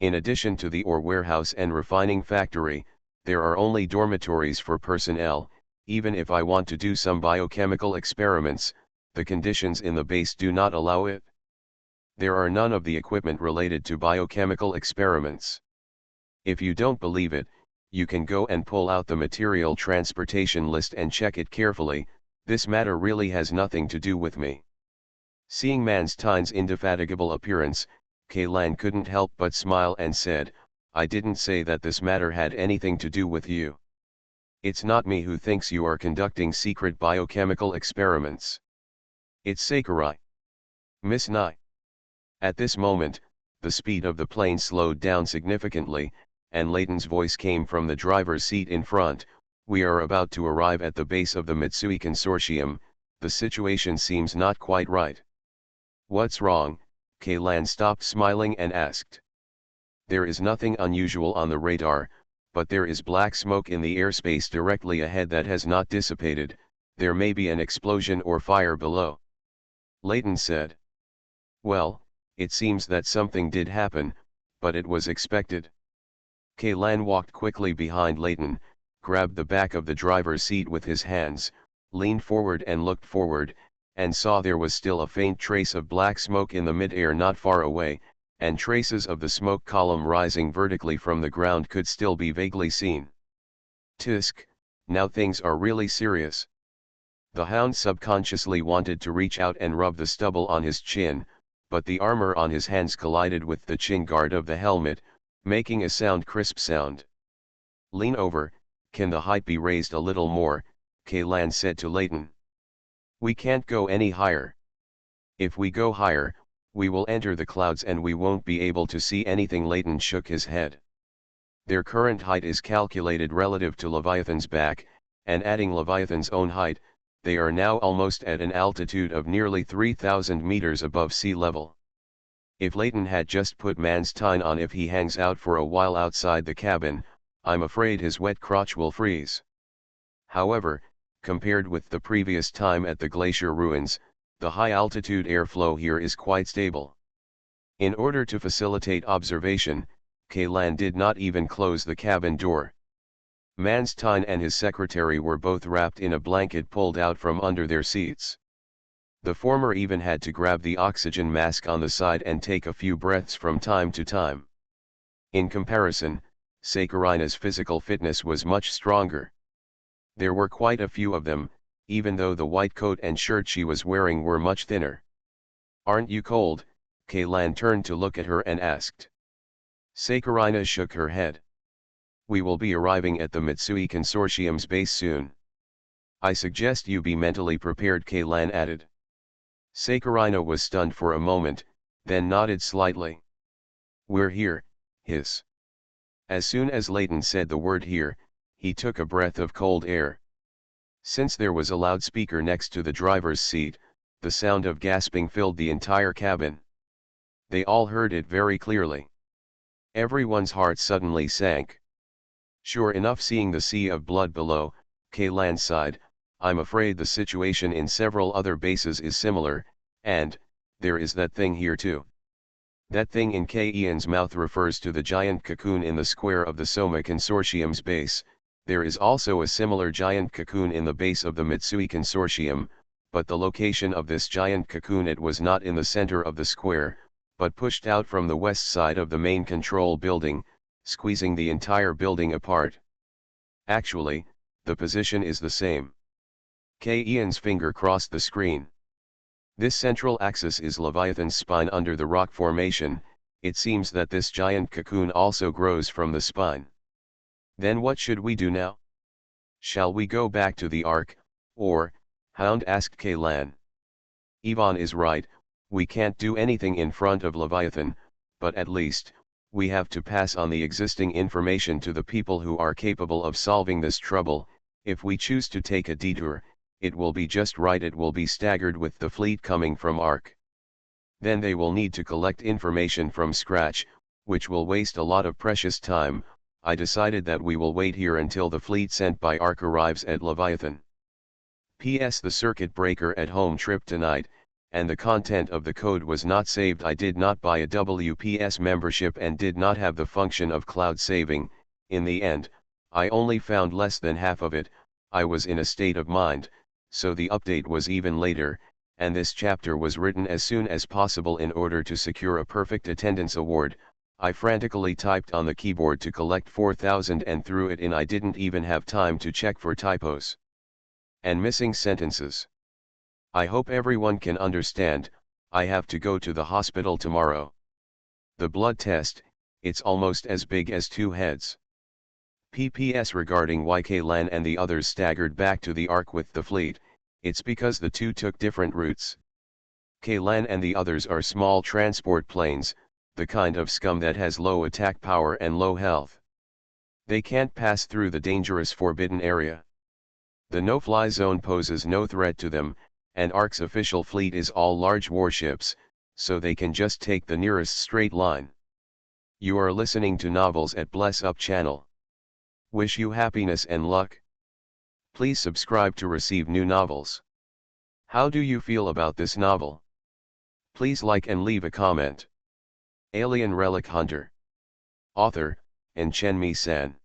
In addition to the ore warehouse and refining factory, there are only dormitories for personnel. Even if I want to do some biochemical experiments, the conditions in the base do not allow it. There are none of the equipment related to biochemical experiments. If you don't believe it, you can go and pull out the material transportation list and check it carefully. This matter really has nothing to do with me. Seeing Manstein's indefatigable appearance, Kaylan couldn't help but smile and said, I didn't say that this matter had anything to do with you. It's not me who thinks you are conducting secret biochemical experiments. It's Sakurai. Miss Nye. At this moment, the speed of the plane slowed down significantly, and Layton's voice came from the driver's seat in front. We are about to arrive at the base of the Mitsui Consortium. The situation seems not quite right. What's wrong? Kaylan stopped smiling and asked. There is nothing unusual on the radar, but there is black smoke in the airspace directly ahead that has not dissipated. There may be an explosion or fire below. Layton said. Well, it seems that something did happen, but it was expected. Kaylan walked quickly behind Layton, grabbed the back of the driver's seat with his hands, leaned forward and looked forward, and saw there was still a faint trace of black smoke in the mid-air not far away, and traces of the smoke column rising vertically from the ground could still be vaguely seen. Tisk, now things are really serious. The hound subconsciously wanted to reach out and rub the stubble on his chin, but the armor on his hands collided with the chin guard of the helmet, making a crisp sound. Lean over, can the height be raised a little more? Kaylan said to Layton. We can't go any higher. If we go higher, we will enter the clouds and we won't be able to see anything. Layton shook his head. Their current height is calculated relative to Leviathan's back, and adding Leviathan's own height, they are now almost at an altitude of nearly 3,000 meters above sea level. If Layton had just put Manstein on, if he hangs out for a while outside the cabin, I'm afraid his wet crotch will freeze. However, compared with the previous time at the glacier ruins, the high-altitude airflow here is quite stable. In order to facilitate observation, Kaylan did not even close the cabin door. Manstein and his secretary were both wrapped in a blanket pulled out from under their seats. The former even had to grab the oxygen mask on the side and take a few breaths from time to time. In comparison, Saccharina's physical fitness was much stronger. There were quite a few of them, even though the white coat and shirt she was wearing were much thinner. Aren't you cold? Kaylan turned to look at her and asked. Saccharina shook her head. We will be arriving at the Mitsui Consortium's base soon. I suggest you be mentally prepared, Kaylan added. Saccharina was stunned for a moment, then nodded slightly. We're here, hiss. As soon as Layton said the word here, he took a breath of cold air. Since there was a loudspeaker next to the driver's seat, the sound of gasping filled the entire cabin. They all heard it very clearly. Everyone's heart suddenly sank. Sure enough, seeing the sea of blood below, Kaylan sighed. I'm afraid the situation in several other bases is similar, and, there is that thing here too. That thing in Ian's mouth refers to the giant cocoon in the square of the Soma Consortium's base. There is also a similar giant cocoon in the base of the Mitsui Consortium, but the location of this giant cocoon, it was not in the center of the square, but pushed out from the west side of the main control building, squeezing the entire building apart. Actually, the position is the same. Ian's finger crossed the screen. This central axis is Leviathan's spine under the rock formation. It seems that this giant cocoon also grows from the spine. Then what should we do now? Shall we go back to the Ark, or, Hound asked Kaylan. Ivan is right, we can't do anything in front of Leviathan, but at least, we have to pass on the existing information to the people who are capable of solving this trouble. If we choose to take a detour, it will be just right, it will be staggered with the fleet coming from Ark. Then they will need to collect information from scratch, which will waste a lot of precious time. I decided that we will wait here until the fleet sent by Ark arrives at Leviathan. P.S. The circuit breaker at home tripped tonight, and the content of the code was not saved. I did not buy a WPS membership and did not have the function of cloud saving. In the end, I only found less than half of it. I was in a state of mind, so the update was even later, and this chapter was written as soon as possible in order to secure a perfect attendance award. I frantically typed on the keyboard to collect 4,000 and threw it in. I didn't even have time to check for typos and missing sentences. I hope everyone can understand, I have to go to the hospital tomorrow. The blood test, it's almost as big as 2 heads. PPS regarding why Kaylan and the others staggered back to the Ark with the fleet, it's because the two took different routes. Kaylan and the others are small transport planes, the kind of scum that has low attack power and low health. They can't pass through the dangerous forbidden area. The no-fly zone poses no threat to them, and Ark's official fleet is all large warships, so they can just take the nearest straight line. You are listening to Novels at Bless Up channel. Wish you happiness and luck. Please subscribe to receive new novels. How do you feel about this novel? Please like and leave a comment. Alien Relic Hunter. Author, Chenmi-san.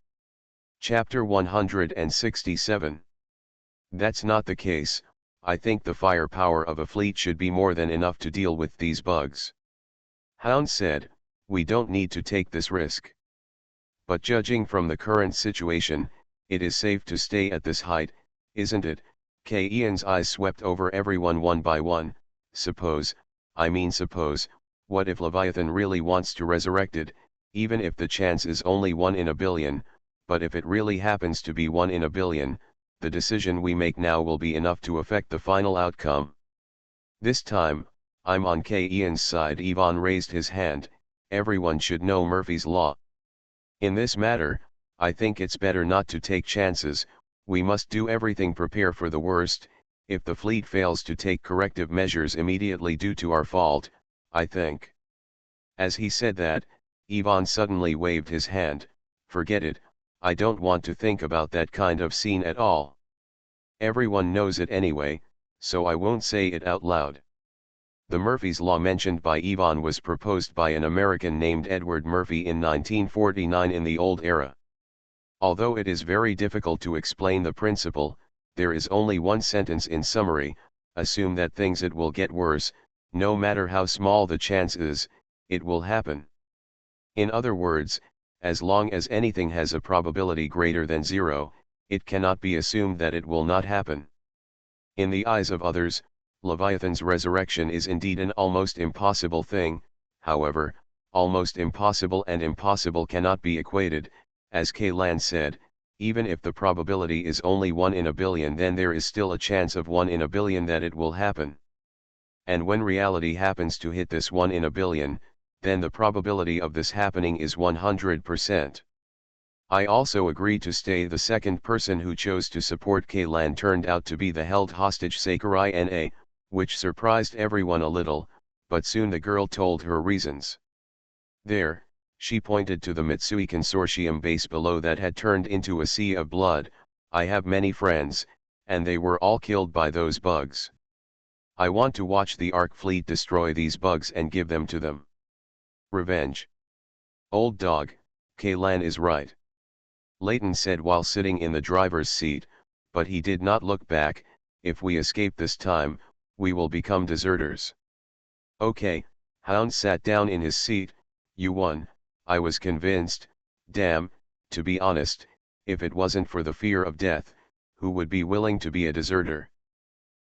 Chapter 167. That's not the case. I think the firepower of a fleet should be more than enough to deal with these bugs. Hound said, we don't need to take this risk. But judging from the current situation, it is safe to stay at this height, isn't it? Ian's eyes swept over everyone one by one. Suppose, what if Leviathan really wants to resurrect it, even if the chance is only 1 in a billion, but if it really happens to be 1 in a billion, the decision we make now will be enough to affect the final outcome. This time, I'm on Ian's side. Ivan raised his hand. Everyone should know Murphy's Law. In this matter, I think it's better not to take chances. We must do everything, prepare for the worst. If the fleet fails to take corrective measures immediately due to our fault, I think. As he said that, Ivan suddenly waved his hand. Forget it, I don't want to think about that kind of scene at all. Everyone knows it anyway, so I won't say it out loud. The Murphy's Law mentioned by Ivan was proposed by an American named Edward Murphy in 1949 in the old era. Although it is very difficult to explain the principle, there is only one sentence in summary: assume that it will get worse, no matter how small the chance is, it will happen. In other words, as long as anything has a probability greater than 0, it cannot be assumed that it will not happen. In the eyes of others, Leviathan's resurrection is indeed an almost impossible thing. However, almost impossible and impossible cannot be equated. As Kaylan said, even if the probability is only 1 in a billion, then there is still a chance of 1 in a billion that it will happen. And when reality happens to hit this 1 in a billion, then the probability of this happening is 100%. I also agree to stay. The second person who chose to support Kaylan turned out to be the held hostage Sakurai Na, which surprised everyone a little, but soon the girl told her reasons. There, she pointed to the Mitsui Consortium base below that had turned into a sea of blood. I have many friends, and they were all killed by those bugs. I want to watch the Ark fleet destroy these bugs and give them to them. Revenge. Old dog, Kaylan is right. Layton said while sitting in the driver's seat, but he did not look back. If we escape this time, we will become deserters. Okay, Hound sat down in his seat. You won. I was convinced. Damn, to be honest, if it wasn't for the fear of death, who would be willing to be a deserter?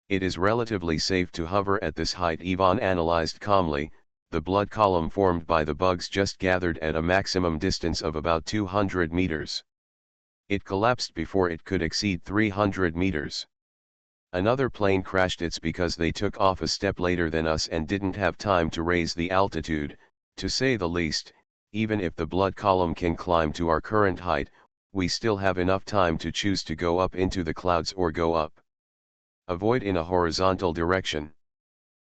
It is relatively safe to hover at this height, Yvonne analyzed calmly. The blood column formed by the bugs just gathered at a maximum distance of about 200 meters. It collapsed before it could exceed 300 meters. Another plane crashed. It's because they took off a step later than us and didn't have time to raise the altitude, to say the least. Even if the blood column can climb to our current height, we still have enough time to choose to go up into the clouds or go up. Avoid in a horizontal direction.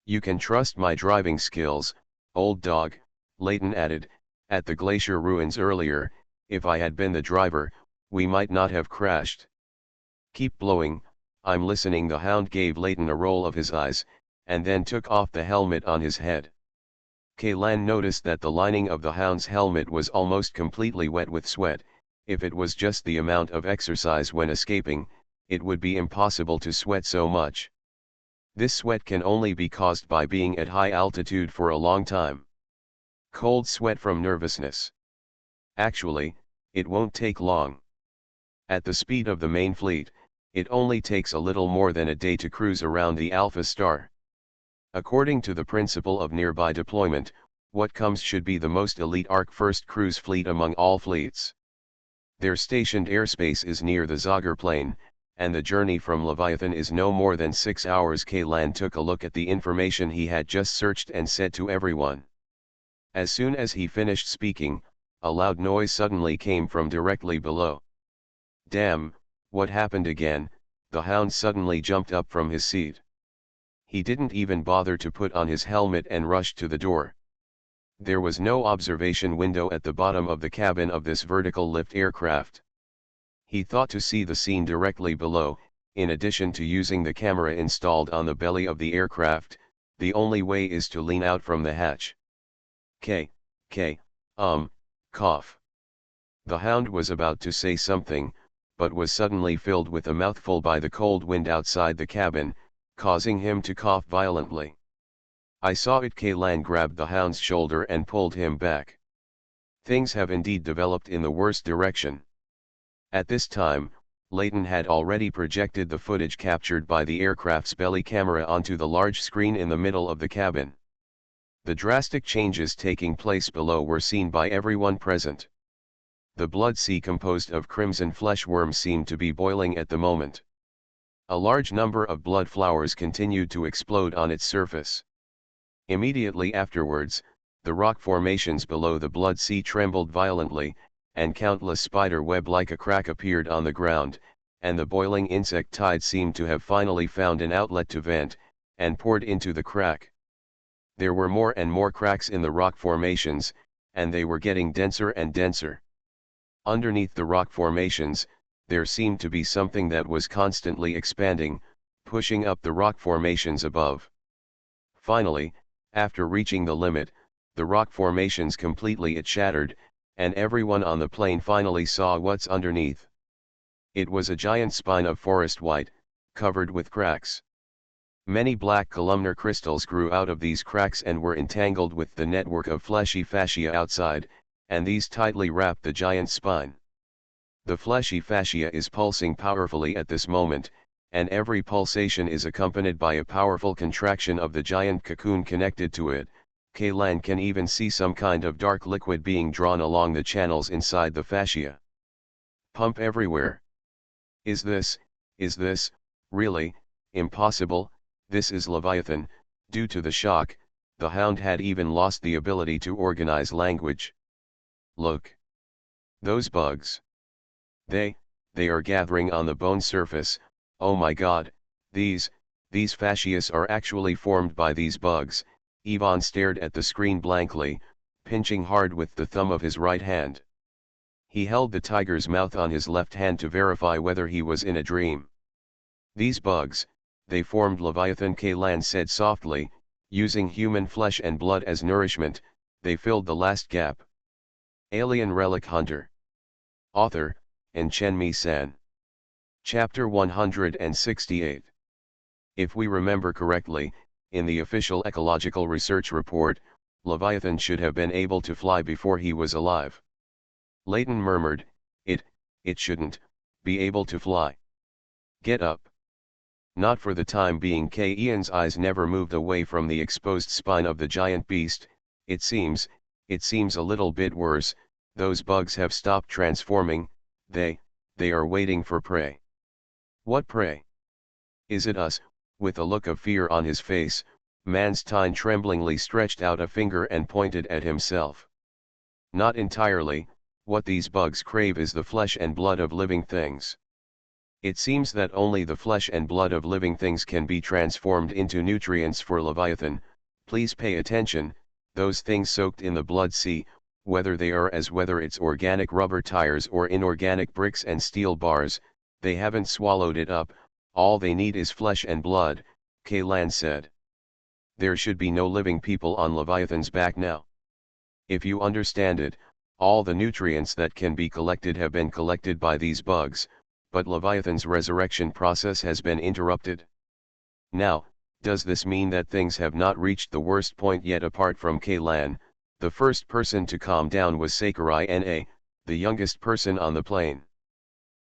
You can trust my driving skills, old dog, Layton added. At the glacier ruins earlier, if I had been the driver, we might not have crashed. Keep blowing, I'm listening. The Hound gave Layton a roll of his eyes, and then took off the helmet on his head. Kaylan noticed that the lining of the Hound's helmet was almost completely wet with sweat. If it was just the amount of exercise when escaping, it would be impossible to sweat so much. This sweat can only be caused by being at high altitude for a long time. Cold sweat from nervousness. Actually, it won't take long. At the speed of the main fleet, it only takes a little more than a day to cruise around the Alpha Star. According to the principle of nearby deployment, what comes should be the most elite Ark first cruise fleet among all fleets. Their stationed airspace is near the Zogger Plain, and the journey from Leviathan is no more than 6 hours. Kaylan took a look at the information he had just searched and said to everyone. As soon as he finished speaking, a loud noise suddenly came from directly below. Damn, what happened again? The Hound suddenly jumped up from his seat. He didn't even bother to put on his helmet and rushed to the door. There was no observation window at the bottom of the cabin of this vertical lift aircraft. He thought to see the scene directly below. In addition to using the camera installed on the belly of the aircraft, the only way is to lean out from the hatch. Cough. The Hound was about to say something, but was suddenly filled with a mouthful by the cold wind outside the cabin, causing him to cough violently. I saw it. Kaylan grabbed the Hound's shoulder and pulled him back. Things have indeed developed in the worst direction. At this time, Layton had already projected the footage captured by the aircraft's belly camera onto the large screen in the middle of the cabin. The drastic changes taking place below were seen by everyone present. The blood sea composed of crimson flesh worms seemed to be boiling at the moment. A large number of blood flowers continued to explode on its surface. Immediately afterwards, the rock formations below the blood sea trembled violently, and countless spider web-like a crack appeared on the ground, and the boiling insect tide seemed to have finally found an outlet to vent, and poured into the crack. There were more and more cracks in the rock formations, and they were getting denser and denser. Underneath the rock formations, there seemed to be something that was constantly expanding, pushing up the rock formations above. Finally, after reaching the limit, the rock formations completely shattered, and everyone on the plane finally saw what's underneath. It was a giant spine of forest white, covered with cracks. Many black columnar crystals grew out of these cracks and were entangled with the network of fleshy fascia outside, and these tightly wrapped the giant spine. The fleshy fascia is pulsing powerfully at this moment, and every pulsation is accompanied by a powerful contraction of the giant cocoon connected to it. Kaylan can even see some kind of dark liquid being drawn along the channels inside the fascia. Pump everywhere. Is this, really, impossible? This is Leviathan. Due to the shock, the Hound had even lost the ability to organize language. Look. Those bugs. They are gathering on the bone surface. Oh my god, these fascias are actually formed by these bugs. Yvonne stared at the screen blankly, pinching hard with the thumb of his right hand. He held the tiger's mouth on his left hand to verify whether he was in a dream. These bugs, they formed Leviathan, Kaylan said softly, using human flesh and blood as nourishment, they filled the last gap. Alien Relic Hunter. Author, Chenmi San. Chapter 168. If we remember correctly, in the official ecological research report, Leviathan should have been able to fly before he was alive. Leighton murmured, it shouldn't be able to fly. Get up. Not for the time being. Ian's eyes never moved away from the exposed spine of the giant beast. It seems a little bit worse, those bugs have stopped transforming, they are waiting for prey. What prey? Is it us? With a look of fear on his face, Manstein tremblingly stretched out a finger and pointed at himself. Not entirely, what these bugs crave is the flesh and blood of living things. It seems that only the flesh and blood of living things can be transformed into nutrients for Leviathan. Please pay attention, those things soaked in the blood, see, whether it's organic rubber tires or inorganic bricks and steel bars, they haven't swallowed it up, all they need is flesh and blood, Kaylan said. There should be no living people on Leviathan's back now. If you understand it, all the nutrients that can be collected have been collected by these bugs, but Leviathan's resurrection process has been interrupted. Now, does this mean that things have not reached the worst point yet? Apart from Kaylan, the first person to calm down was Sakurai Na, the youngest person on the plane.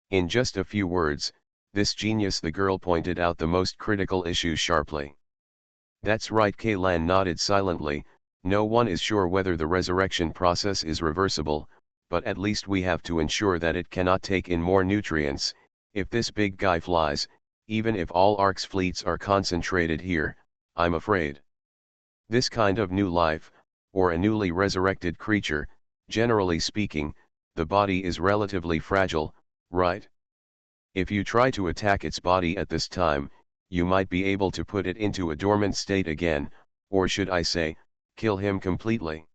In just a few words, this genius, the girl pointed out the most critical issue sharply. That's right, Kaylan nodded silently. No one is sure whether the resurrection process is reversible, but at least we have to ensure that it cannot take in more nutrients. If this big guy flies, even if all Ark's fleets are concentrated here, I'm afraid. This kind of new life, or a newly resurrected creature, generally speaking, the body is relatively fragile, right? If you try to attack its body at this time, you might be able to put it into a dormant state again, or should I say, kill him completely.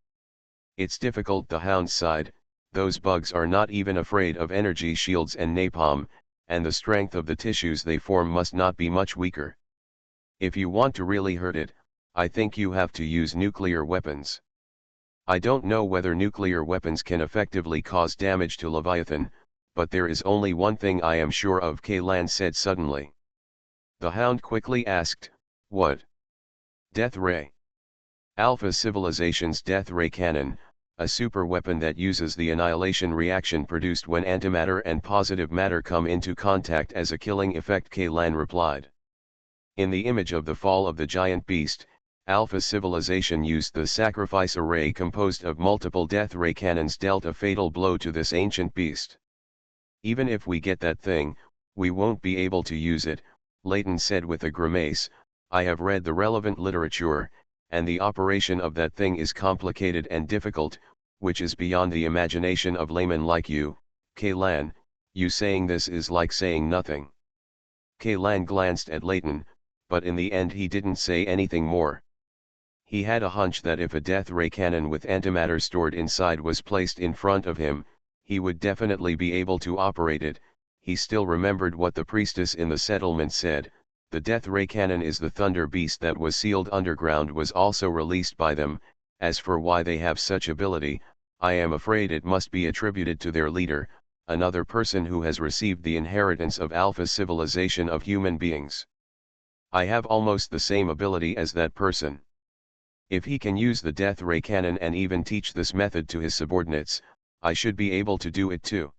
It's difficult, the Hound sighed. Those bugs are not even afraid of energy shields and napalm, and the strength of the tissues they form must not be much weaker. If you want to really hurt it, I think you have to use nuclear weapons. I don't know whether nuclear weapons can effectively cause damage to Leviathan, but there is only one thing I am sure of, Kaylan said suddenly. The Hound quickly asked, what? Death Ray. Alpha Civilization's Death Ray Cannon, a super weapon that uses the annihilation reaction produced when antimatter and positive matter come into contact as a killing effect, Kaylan replied. In the image of the fall of the giant beast, Alpha Civilization used the sacrifice array composed of multiple death ray cannons dealt a fatal blow to this ancient beast. Even if we get that thing, we won't be able to use it, Leighton said with a grimace. I have read the relevant literature, and the operation of that thing is complicated and difficult, which is beyond the imagination of laymen like you, Kaylan. You saying this is like saying nothing. Kaylan glanced at Leighton, but in the end he didn't say anything more. He had a hunch that if a death ray cannon with antimatter stored inside was placed in front of him, he would definitely be able to operate it. He still remembered what the priestess in the settlement said. The death ray cannon is the thunder beast that was sealed underground, was also released by them. As for why they have such ability, I am afraid it must be attributed to their leader, another person who has received the inheritance of Alpha Civilization of human beings. I have almost the same ability as that person. If he can use the death ray cannon and even teach this method to his subordinates, I should be able to do it too.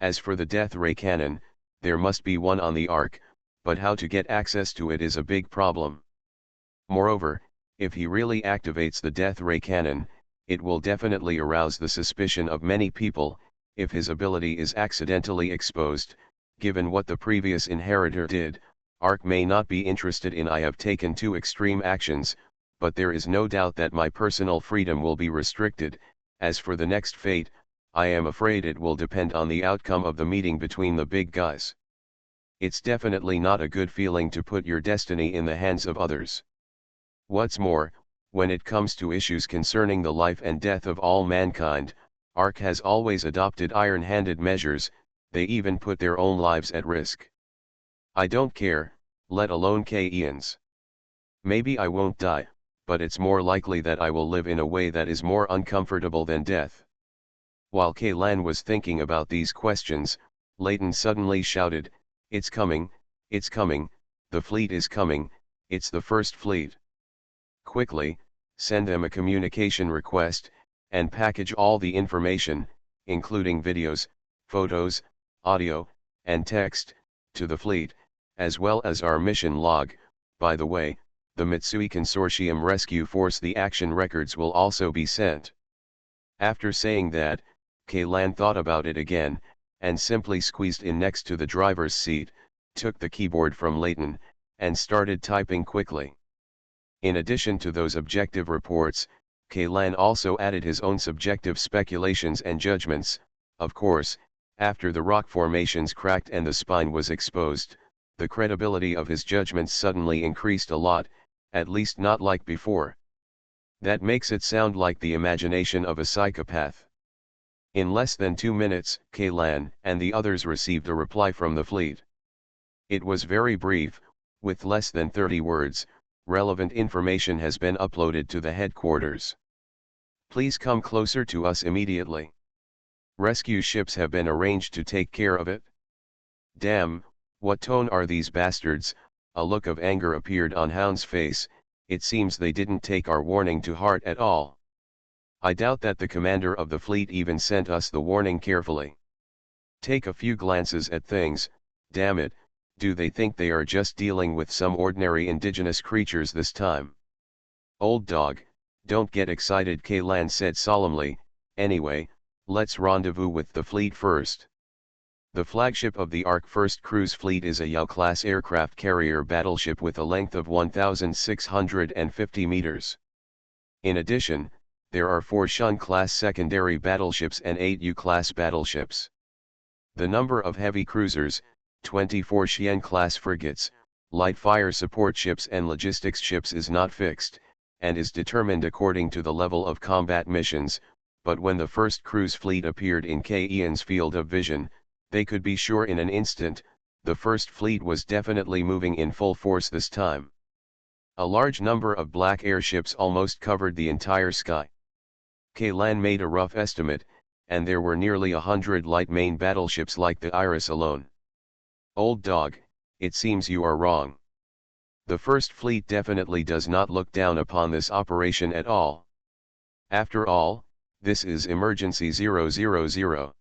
As for the death ray cannon, there must be one on the Ark, but how to get access to it is a big problem. Moreover, if he really activates the death ray cannon, it will definitely arouse the suspicion of many people. If his ability is accidentally exposed, given what the previous inheritor did, Ark may not be interested in. I have taken two extreme actions, but there is no doubt that my personal freedom will be restricted. As for the next fate, I am afraid it will depend on the outcome of the meeting between the big guys. It's definitely not a good feeling to put your destiny in the hands of others. What's more, when it comes to issues concerning the life and death of all mankind, Ark has always adopted iron-handed measures. They even put their own lives at risk. I don't care, let alone K-Ians. Maybe I won't die, but it's more likely that I will live in a way that is more uncomfortable than death. While Kaylan was thinking about these questions, Layton suddenly shouted, "It's coming, the fleet is coming, it's the first fleet. Quickly, send them a communication request, and package all the information, including videos, photos, audio, and text, to the fleet, as well as our mission log. By the way, the Mitsui Consortium Rescue Force the action records will also be sent." After saying that, Kaylan thought about it again, and simply squeezed in next to the driver's seat, took the keyboard from Layton, and started typing quickly. In addition to those objective reports, Kaylan also added his own subjective speculations and judgments. Of course, after the rock formations cracked and the spine was exposed, the credibility of his judgments suddenly increased a lot, at least not like before. That makes it sound like the imagination of a psychopath. In less than 2 minutes, Kaylan and the others received a reply from the fleet. It was very brief, with less than 30 words. "Relevant information has been uploaded to the headquarters. Please come closer to us immediately. Rescue ships have been arranged to take care of it." "Damn, what tone are these bastards?" A look of anger appeared on Hound's face. "It seems they didn't take our warning to heart at all. I doubt that the commander of the fleet even sent us the warning carefully. Take a few glances at things, damn it, do they think they are just dealing with some ordinary indigenous creatures this time?" "Old dog, don't get excited," Kaylan said solemnly. "Anyway, let's rendezvous with the fleet first." The flagship of the ARC First Cruise Fleet is a Yao-class aircraft carrier battleship with a length of 1,650 meters. In addition, there are 4 Shun-class secondary battleships and 8 U-class battleships. The number of heavy cruisers, 24 Xian-class frigates, light fire support ships and logistics ships is not fixed, and is determined according to the level of combat missions, but when the first cruise fleet appeared in K-Ian's field of vision, they could be sure in an instant, the first fleet was definitely moving in full force this time. A large number of black airships almost covered the entire sky. Kaylan made a rough estimate, and there were nearly 100 light main battleships like the Iris alone. "Old dog, it seems you are wrong. The First Fleet definitely does not look down upon this operation at all. After all, this is Emergency 000.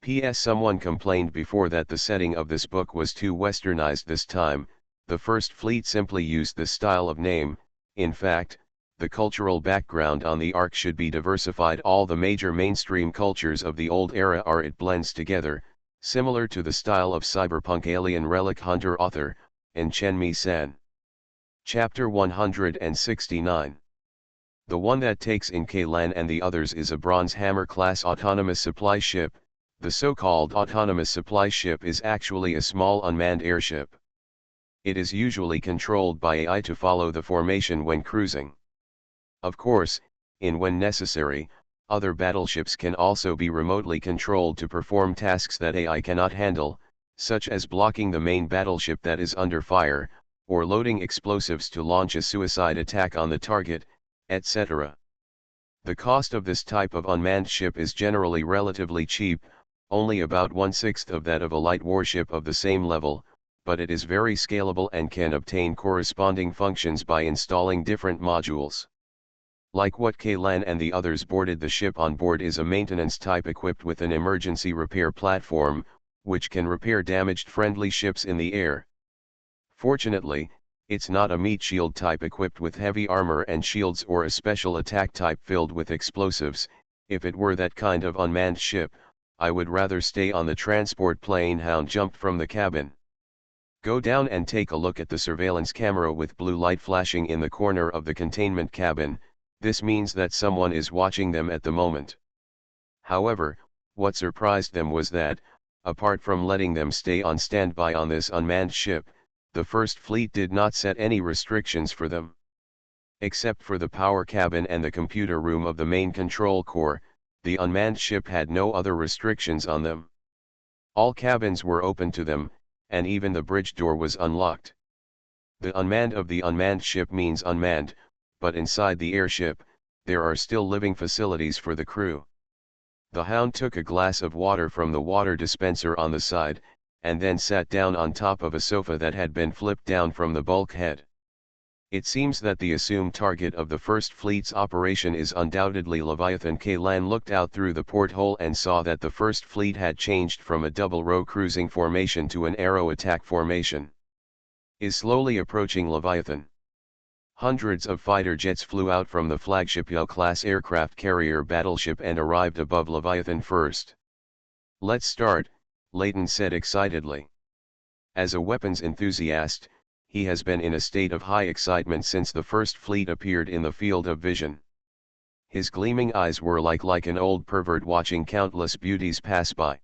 P.S. Someone complained before that the setting of this book was too westernized this time. The First Fleet simply used this style of name. In fact, the cultural background on the Ark should be diversified. All the major mainstream cultures of the old era are it blends together, similar to the style of cyberpunk alien Relic Hunter author, and Chen-Mi-san. Chapter 169. The one that takes in Kaylan and the others is a Bronze Hammer-class autonomous supply ship. The so-called autonomous supply ship is actually a small unmanned airship. It is usually controlled by AI to follow the formation when cruising. Of course, when necessary, other battleships can also be remotely controlled to perform tasks that AI cannot handle, such as blocking the main battleship that is under fire, or loading explosives to launch a suicide attack on the target, etc. The cost of this type of unmanned ship is generally relatively cheap, only about 1/6 of that of a light warship of the same level, but it is very scalable and can obtain corresponding functions by installing different modules. Like what Kaylan and the others boarded, the ship on board is a maintenance type equipped with an emergency repair platform, which can repair damaged friendly ships in the air. Fortunately, it's not a meat shield type equipped with heavy armor and shields or a special attack type filled with explosives. If it were that kind of unmanned ship, I would rather stay on the transport plane. Hound jumped from the cabin. "Go down and take a look at the surveillance camera with blue light flashing in the corner of the containment cabin. This means that someone is watching them at the moment." However, what surprised them was that, apart from letting them stay on standby on this unmanned ship, the First Fleet did not set any restrictions for them. Except for the power cabin and the computer room of the main control core, the unmanned ship had no other restrictions on them. All cabins were open to them, and even the bridge door was unlocked. The unmanned of the unmanned ship means unmanned, but inside the airship, there are still living facilities for the crew. The Hound took a glass of water from the water dispenser on the side, and then sat down on top of a sofa that had been flipped down from the bulkhead. It seems that the assumed target of the First Fleet's operation is undoubtedly Leviathan. Kaylan looked out through the porthole and saw that the First Fleet had changed from a double-row cruising formation to an arrow attack formation. Is slowly approaching Leviathan. Hundreds of fighter jets flew out from the flagship U-class aircraft carrier battleship and arrived above Leviathan first. "Let's start," Layton said excitedly. As a weapons enthusiast, he has been in a state of high excitement since the First Fleet appeared in the field of vision. His gleaming eyes were like an old pervert watching countless beauties pass by.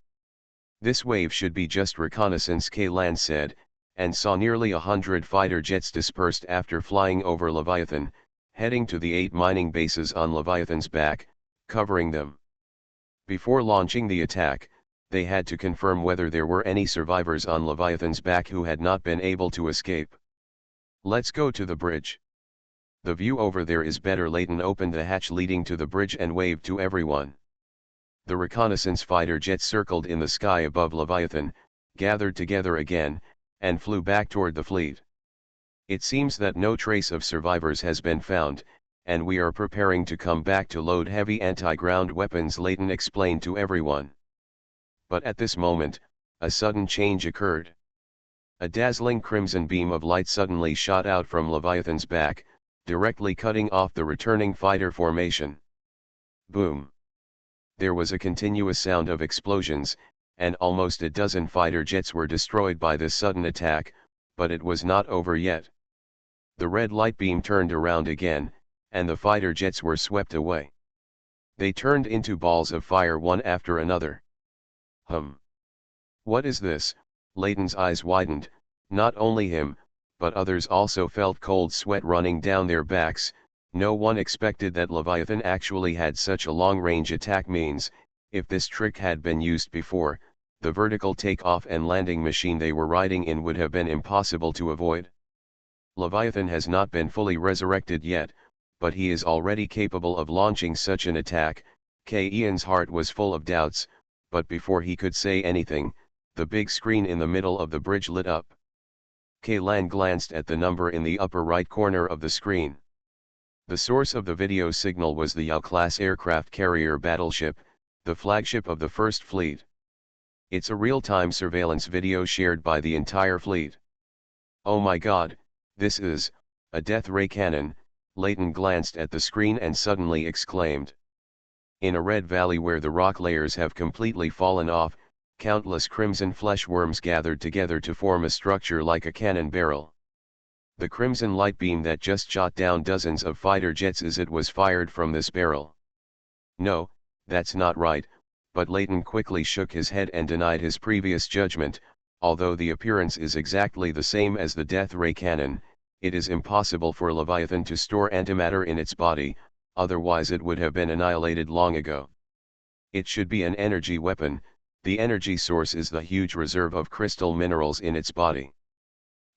"This wave should be just reconnaissance," Kaylan said, and saw nearly 100 fighter jets dispersed after flying over Leviathan, heading to the 8 mining bases on Leviathan's back, covering them. Before launching the attack, they had to confirm whether there were any survivors on Leviathan's back who had not been able to escape. "Let's go to the bridge. The view over there is better." Layton opened the hatch leading to the bridge and waved to everyone. The reconnaissance fighter jets circled in the sky above Leviathan, gathered together again, and flew back toward the fleet. "It seems that no trace of survivors has been found, and we are preparing to come back to load heavy anti-ground weapons," Layton explained to everyone. But at this moment, a sudden change occurred. A dazzling crimson beam of light suddenly shot out from Leviathan's back, directly cutting off the returning fighter formation. Boom! There was a continuous sound of explosions, and almost a dozen fighter jets were destroyed by this sudden attack, but it was not over yet. The red light beam turned around again, and the fighter jets were swept away. They turned into balls of fire one after another. What is this?" Layton's eyes widened. Not only him, but others also felt cold sweat running down their backs. No one expected that Leviathan actually had such a long-range attack means. If this trick had been used before, the vertical takeoff and landing machine they were riding in would have been impossible to avoid. Leviathan has not been fully resurrected yet, but he is already capable of launching such an attack. Ian's heart was full of doubts, but before he could say anything, the big screen in the middle of the bridge lit up. Kaylan glanced at the number in the upper right corner of the screen. The source of the video signal was the U-class aircraft carrier battleship, the flagship of the First Fleet. It's a real-time surveillance video shared by the entire fleet. "Oh my God, this is a death ray cannon," Layton glanced at the screen and suddenly exclaimed. In a red valley where the rock layers have completely fallen off, countless crimson flesh worms gathered together to form a structure like a cannon barrel. The crimson light beam that just shot down dozens of fighter jets as it was fired from this barrel. "No, that's not right," but Layton quickly shook his head and denied his previous judgment. "Although the appearance is exactly the same as the death ray cannon, it is impossible for Leviathan to store antimatter in its body, otherwise it would have been annihilated long ago. It should be an energy weapon. The energy source is the huge reserve of crystal minerals in its body."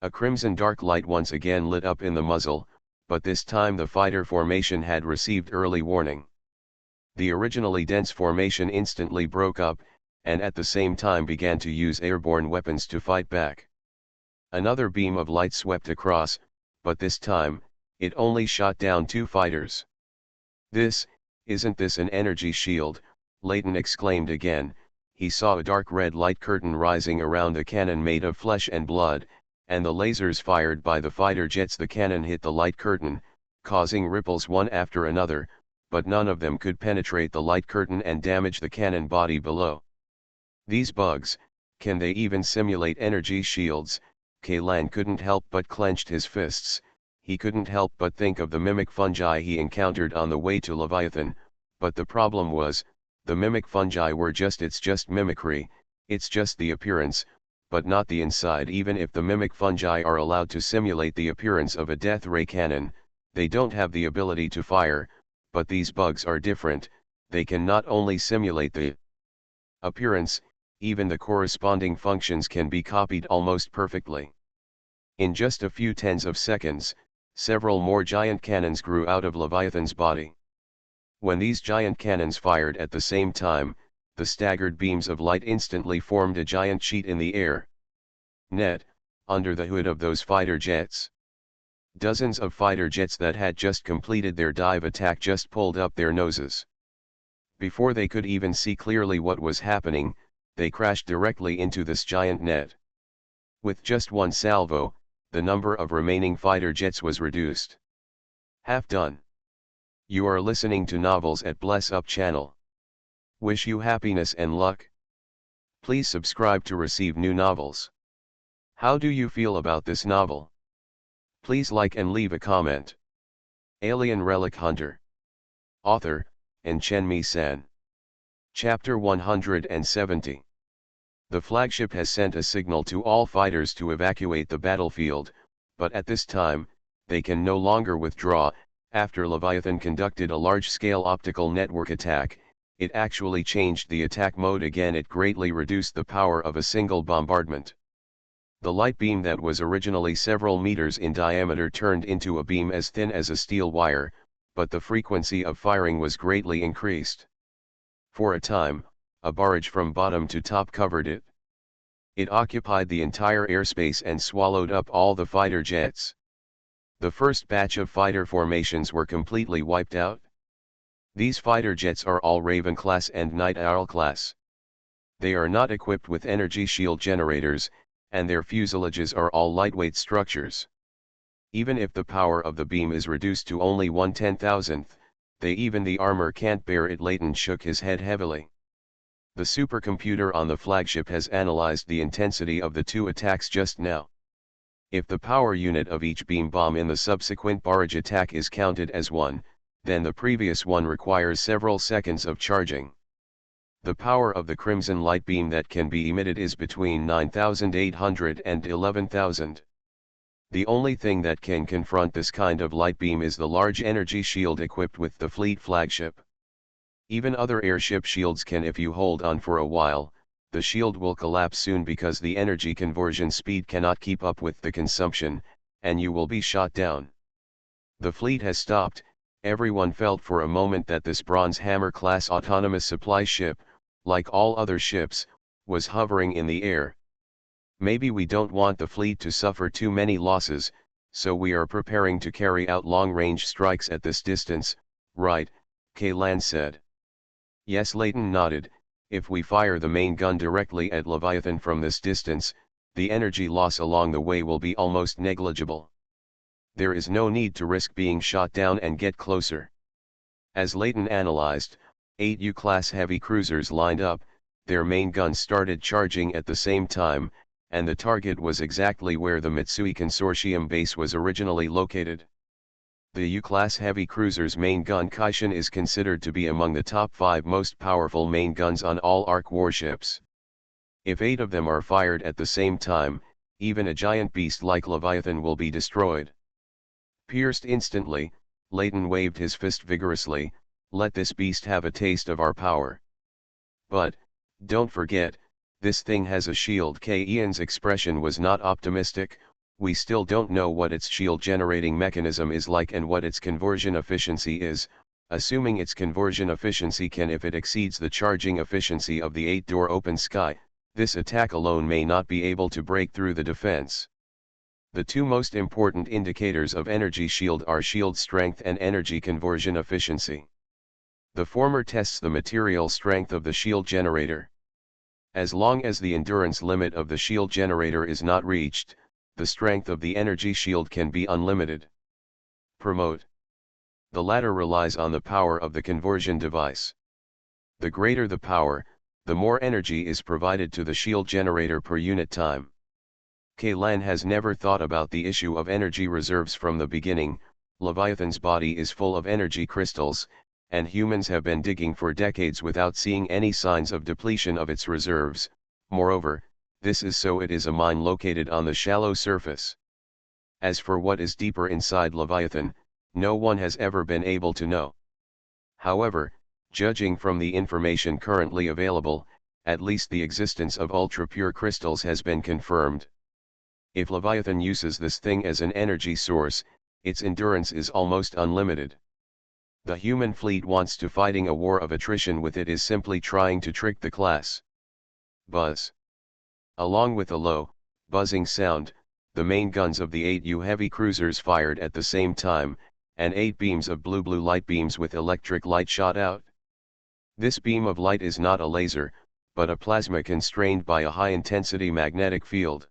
A crimson dark light once again lit up in the muzzle, but this time the fighter formation had received early warning. The originally dense formation instantly broke up, and at the same time began to use airborne weapons to fight back. Another beam of light swept across, but this time, it only shot down 2 fighters. Isn't this an energy shield?" Layton exclaimed again. He saw a dark red light curtain rising around a cannon made of flesh and blood, and the lasers fired by the fighter jets. The cannon hit the light curtain, causing ripples one after another, but none of them could penetrate the light curtain and damage the cannon body below. "These bugs, can they even simulate energy shields?" Kaylan couldn't help but clenched his fists. He couldn't help but think of the mimic fungi he encountered on the way to Leviathan, but the problem was, the mimic fungi were just mimicry, it's just the appearance, but not the inside. Even if the mimic fungi are allowed to simulate the appearance of a death ray cannon, they don't have the ability to fire, but these bugs are different. They can not only simulate the appearance, even the corresponding functions can be copied almost perfectly. In just a few tens of seconds, several more giant cannons grew out of Leviathan's body. When these giant cannons fired at the same time, the staggered beams of light instantly formed a giant sheet in the air. Under the hood of those fighter jets. Dozens of fighter jets that had just completed their dive attack just pulled up their noses. Before they could even see clearly what was happening, they crashed directly into this giant net. With just one salvo, the number of remaining fighter jets was reduced. Half done. You are listening to Novels at Bless Up channel. Wish you happiness and luck. Please subscribe to receive new novels. How do you feel about this novel? Please like and leave a comment. Alien Relic Hunter. Author, Chen-Mi-San. Chapter 170. The flagship has sent a signal to all fighters to evacuate the battlefield, but at this time, they can no longer withdraw. After Leviathan conducted a large-scale optical network attack, it actually changed the attack mode again. It greatly reduced the power of a single bombardment. The light beam that was originally several meters in diameter turned into a beam as thin as a steel wire, but the frequency of firing was greatly increased. For a time, a barrage from bottom to top covered it. It occupied the entire airspace and swallowed up all the fighter jets. The first batch of fighter formations were completely wiped out. These fighter jets are all Raven class and Night Owl class. They are not equipped with energy shield generators, and their fuselages are all lightweight structures. Even if the power of the beam is reduced to only 1/10,000th, even the armor can't bear it. Leighton shook his head heavily. The supercomputer on the flagship has analyzed the intensity of the two attacks just now. If the power unit of each beam bomb in the subsequent barrage attack is counted as 1, then the previous one requires several seconds of charging. The power of the crimson light beam that can be emitted is between 9,800 and 11,000. The only thing that can confront this kind of light beam is the large energy shield equipped with the fleet flagship. Even other airship shields can. If you hold on for a while, the shield will collapse soon because the energy conversion speed cannot keep up with the consumption, and you will be shot down. The fleet has stopped. Everyone felt for a moment that this Bronze Hammer class autonomous supply ship, like all other ships, was hovering in the air. Maybe we don't want the fleet to suffer too many losses, so we are preparing to carry out long-range strikes at this distance, right? Kaylan said. Yes, Leighton nodded. If we fire the main gun directly at Leviathan from this distance, the energy loss along the way will be almost negligible. There is no need to risk being shot down and get closer. As Leighton analyzed, 8 U-class heavy cruisers lined up, their main guns started charging at the same time, and the target was exactly where the Mitsui Consortium base was originally located. The U-class heavy cruiser's main gun Kaishin is considered to be among the top 5 most powerful main guns on all ARC warships. If 8 of them are fired at the same time, even a giant beast like Leviathan will be destroyed. Pierced instantly, Leighton waved his fist vigorously. Let this beast have a taste of our power. But, don't forget, this thing has a shield. Ian's expression was not optimistic. We still don't know what its shield generating mechanism is like and what its conversion efficiency is, assuming its conversion efficiency can. If it exceeds the charging efficiency of the 8-door open sky, this attack alone may not be able to break through the defense. The two most important indicators of energy shield are shield strength and energy conversion efficiency. The former tests the material strength of the shield generator. As long as the endurance limit of the shield generator is not reached, the strength of the energy shield can be unlimited. Promote. The latter relies on the power of the conversion device. The greater the power, the more energy is provided to the shield generator per unit time. Kaylan has never thought about the issue of energy reserves from the beginning. Leviathan's body is full of energy crystals, and humans have been digging for decades without seeing any signs of depletion of its reserves. Moreover, this is so it is a mine located on the shallow surface. As for what is deeper inside Leviathan, no one has ever been able to know. However, judging from the information currently available, at least the existence of ultra-pure crystals has been confirmed. If Leviathan uses this thing as an energy source, its endurance is almost unlimited. The human fleet wants to fighting a war of attrition with it is simply trying to trick the class. Buzz. Along with a low, buzzing sound, the main guns of the 8 U heavy cruisers fired at the same time, and 8 beams of blue light beams with electric light shot out. This beam of light is not a laser, but a plasma constrained by a high-intensity magnetic field.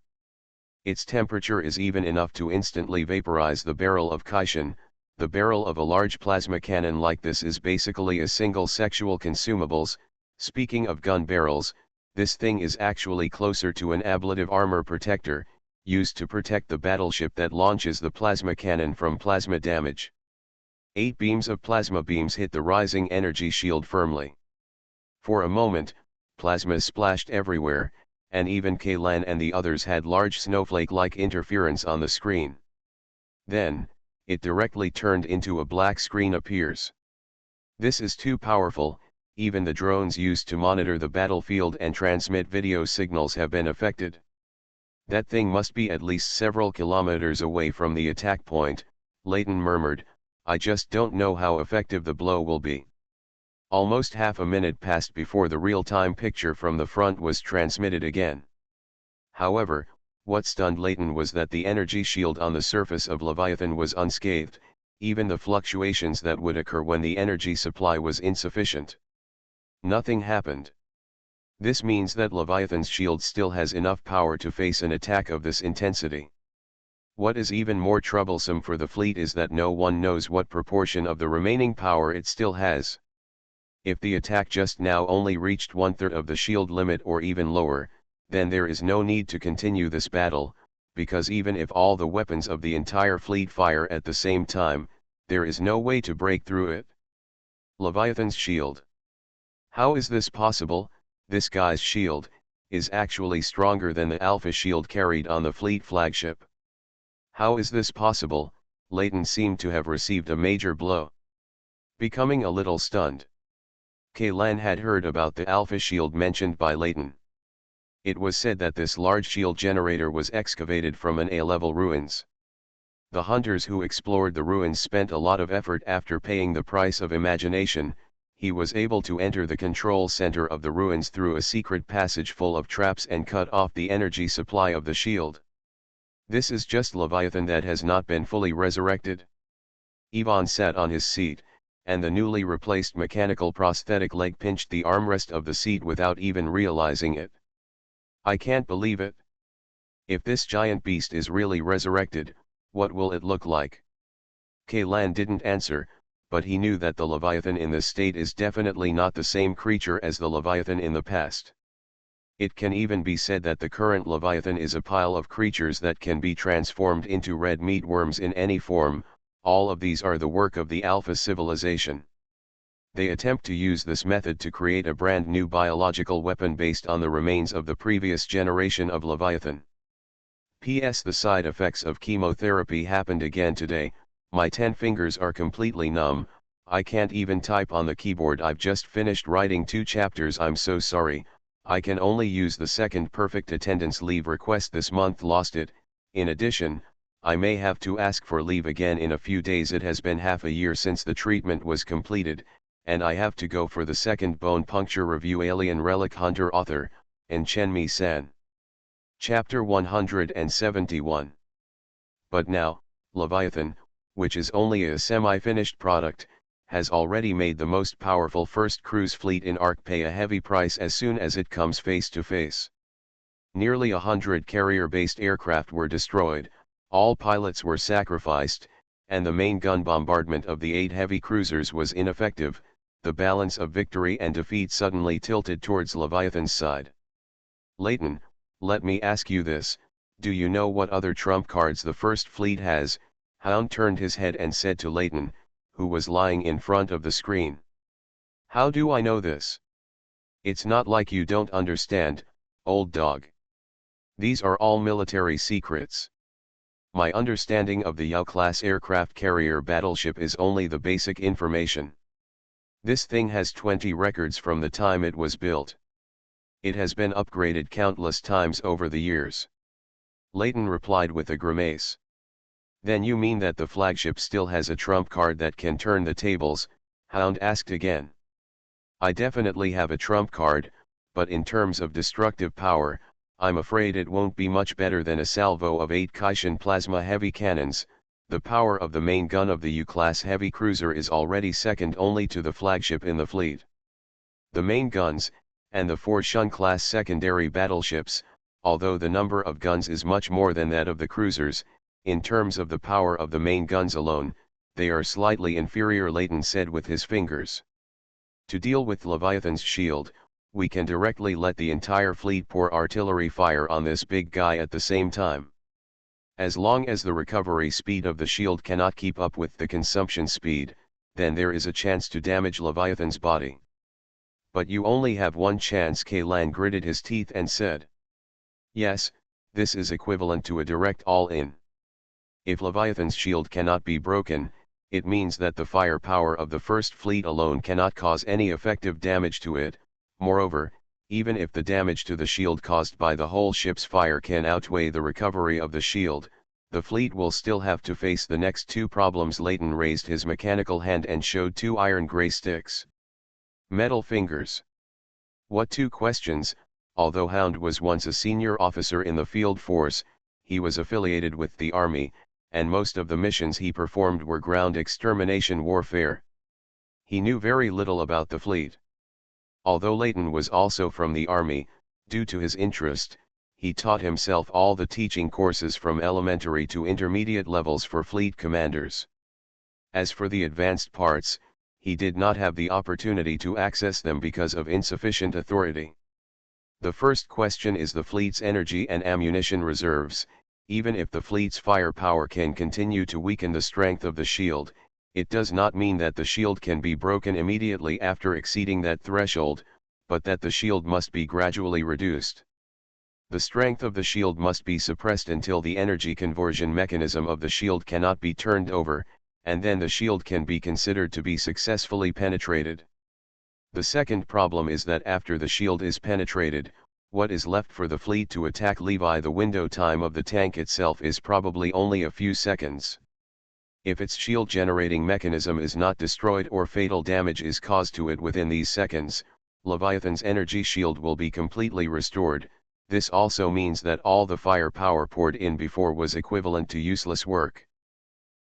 Its temperature is even enough to instantly vaporize the barrel of Kaishan. The barrel of a large plasma cannon like this is basically a single sexual consumables. Speaking of gun barrels, this thing is actually closer to an ablative armor protector, used to protect the battleship that launches the plasma cannon from plasma damage. 8 beams of plasma beams hit the rising energy shield firmly. For a moment, plasma splashed everywhere, and even Kaylan and the others had large snowflake-like interference on the screen. Then, it directly turned into a black screen appears. This is too powerful, even the drones used to monitor the battlefield and transmit video signals have been affected. That thing must be at least several kilometers away from the attack point, Layton murmured. I just don't know how effective the blow will be. Almost half a minute passed before the real-time picture from the front was transmitted again. However, what stunned Layton was that the energy shield on the surface of Leviathan was unscathed, even the fluctuations that would occur when the energy supply was insufficient. Nothing happened. This means that Leviathan's shield still has enough power to face an attack of this intensity. What is even more troublesome for the fleet is that no one knows what proportion of the remaining power it still has. If the attack just now only reached 1/3 of the shield limit or even lower, then there is no need to continue this battle, because even if all the weapons of the entire fleet fire at the same time, there is no way to break through it. Leviathan's shield. How is this possible? This guy's shield is actually stronger than the Alpha shield carried on the fleet flagship. How is this possible? Layton seemed to have received a major blow. Becoming a little stunned. Kaylan had heard about the Alpha shield mentioned by Layton. It was said that this large shield generator was excavated from an A-level ruins. The hunters who explored the ruins spent a lot of effort. After paying the price of imagination, he was able to enter the control center of the ruins through a secret passage full of traps and cut off the energy supply of the shield. This is just Leviathan that has not been fully resurrected. Ivan sat on his seat, and the newly replaced mechanical prosthetic leg pinched the armrest of the seat without even realizing it. I can't believe it. If this giant beast is really resurrected, what will it look like? Kaylan didn't answer, but he knew that the Leviathan in this state is definitely not the same creature as the Leviathan in the past. It can even be said that the current Leviathan is a pile of creatures that can be transformed into red meat worms in any form. All of these are the work of the Alpha civilization. They attempt to use this method to create a brand new biological weapon based on the remains of the previous generation of Leviathan. P.S. The side effects of chemotherapy happened again today. My 10 fingers are completely numb. I can't even type on the keyboard. I've just finished writing 2 chapters. I'm so sorry. I can only use the second perfect attendance leave request this month. Lost it. In addition, I may have to ask for leave again in a few days. It has been half a year since the treatment was completed, and I have to go for the second bone puncture review. Alien Relic Hunter author, and Chenmi-san. Chapter 171. But now, Leviathan, which is only a semi-finished product, has already made the most powerful first cruise fleet in Ark pay a heavy price as soon as it comes face to face. Nearly 100 carrier-based aircraft were destroyed, all pilots were sacrificed, and the main gun bombardment of the 8 heavy cruisers was ineffective. The balance of victory and defeat suddenly tilted towards Leviathan's side. Layton, let me ask you this, do you know what other trump cards the First Fleet has? Hound turned his head and said to Layton, who was lying in front of the screen. How do I know this? It's not like you don't understand, old dog. These are all military secrets. My understanding of the Yao-class aircraft carrier battleship is only the basic information. This thing has 20 records from the time it was built. It has been upgraded countless times over the years. Layton replied with a grimace. Then you mean that the flagship still has a trump card that can turn the tables? Hound asked again. I definitely have a trump card, but in terms of destructive power, I'm afraid it won't be much better than a salvo of 8 Kaishan plasma heavy cannons. The power of the main gun of the U-class heavy cruiser is already second only to the flagship in the fleet. The main guns, and the 4 Shun-class secondary battleships, although the number of guns is much more than that of the cruisers, in terms of the power of the main guns alone, they are slightly inferior, Layton said with his fingers. To deal with Leviathan's shield, we can directly let the entire fleet pour artillery fire on this big guy at the same time. As long as the recovery speed of the shield cannot keep up with the consumption speed, then there is a chance to damage Leviathan's body. But you only have one chance. Kaylan gritted his teeth and said. Yes, this is equivalent to a direct all-in. If Leviathan's shield cannot be broken, it means that the firepower of the First Fleet alone cannot cause any effective damage to it. Moreover, even if the damage to the shield caused by the whole ship's fire can outweigh the recovery of the shield, the fleet will still have to face the next 2 problems. Layton raised his mechanical hand and showed 2 iron-gray sticks. Metal fingers. What 2 questions? Although Hound was once a senior officer in the field force, he was affiliated with the Army, and most of the missions he performed were ground extermination warfare. He knew very little about the fleet. Although Layton was also from the Army, due to his interest, he taught himself all the teaching courses from elementary to intermediate levels for fleet commanders. As for the advanced parts, he did not have the opportunity to access them because of insufficient authority. The first question is the fleet's energy and ammunition reserves. Even if the fleet's firepower can continue to weaken the strength of the shield, it does not mean that the shield can be broken immediately after exceeding that threshold, but that the shield must be gradually reduced. The strength of the shield must be suppressed until the energy conversion mechanism of the shield cannot be turned over, and then the shield can be considered to be successfully penetrated. The second problem is that after the shield is penetrated, what is left for the fleet to attack Levi? The window time of the tank itself is probably only a few seconds. If its shield generating mechanism is not destroyed or fatal damage is caused to it within these seconds, Leviathan's energy shield will be completely restored. This also means that all the firepower poured in before was equivalent to useless work.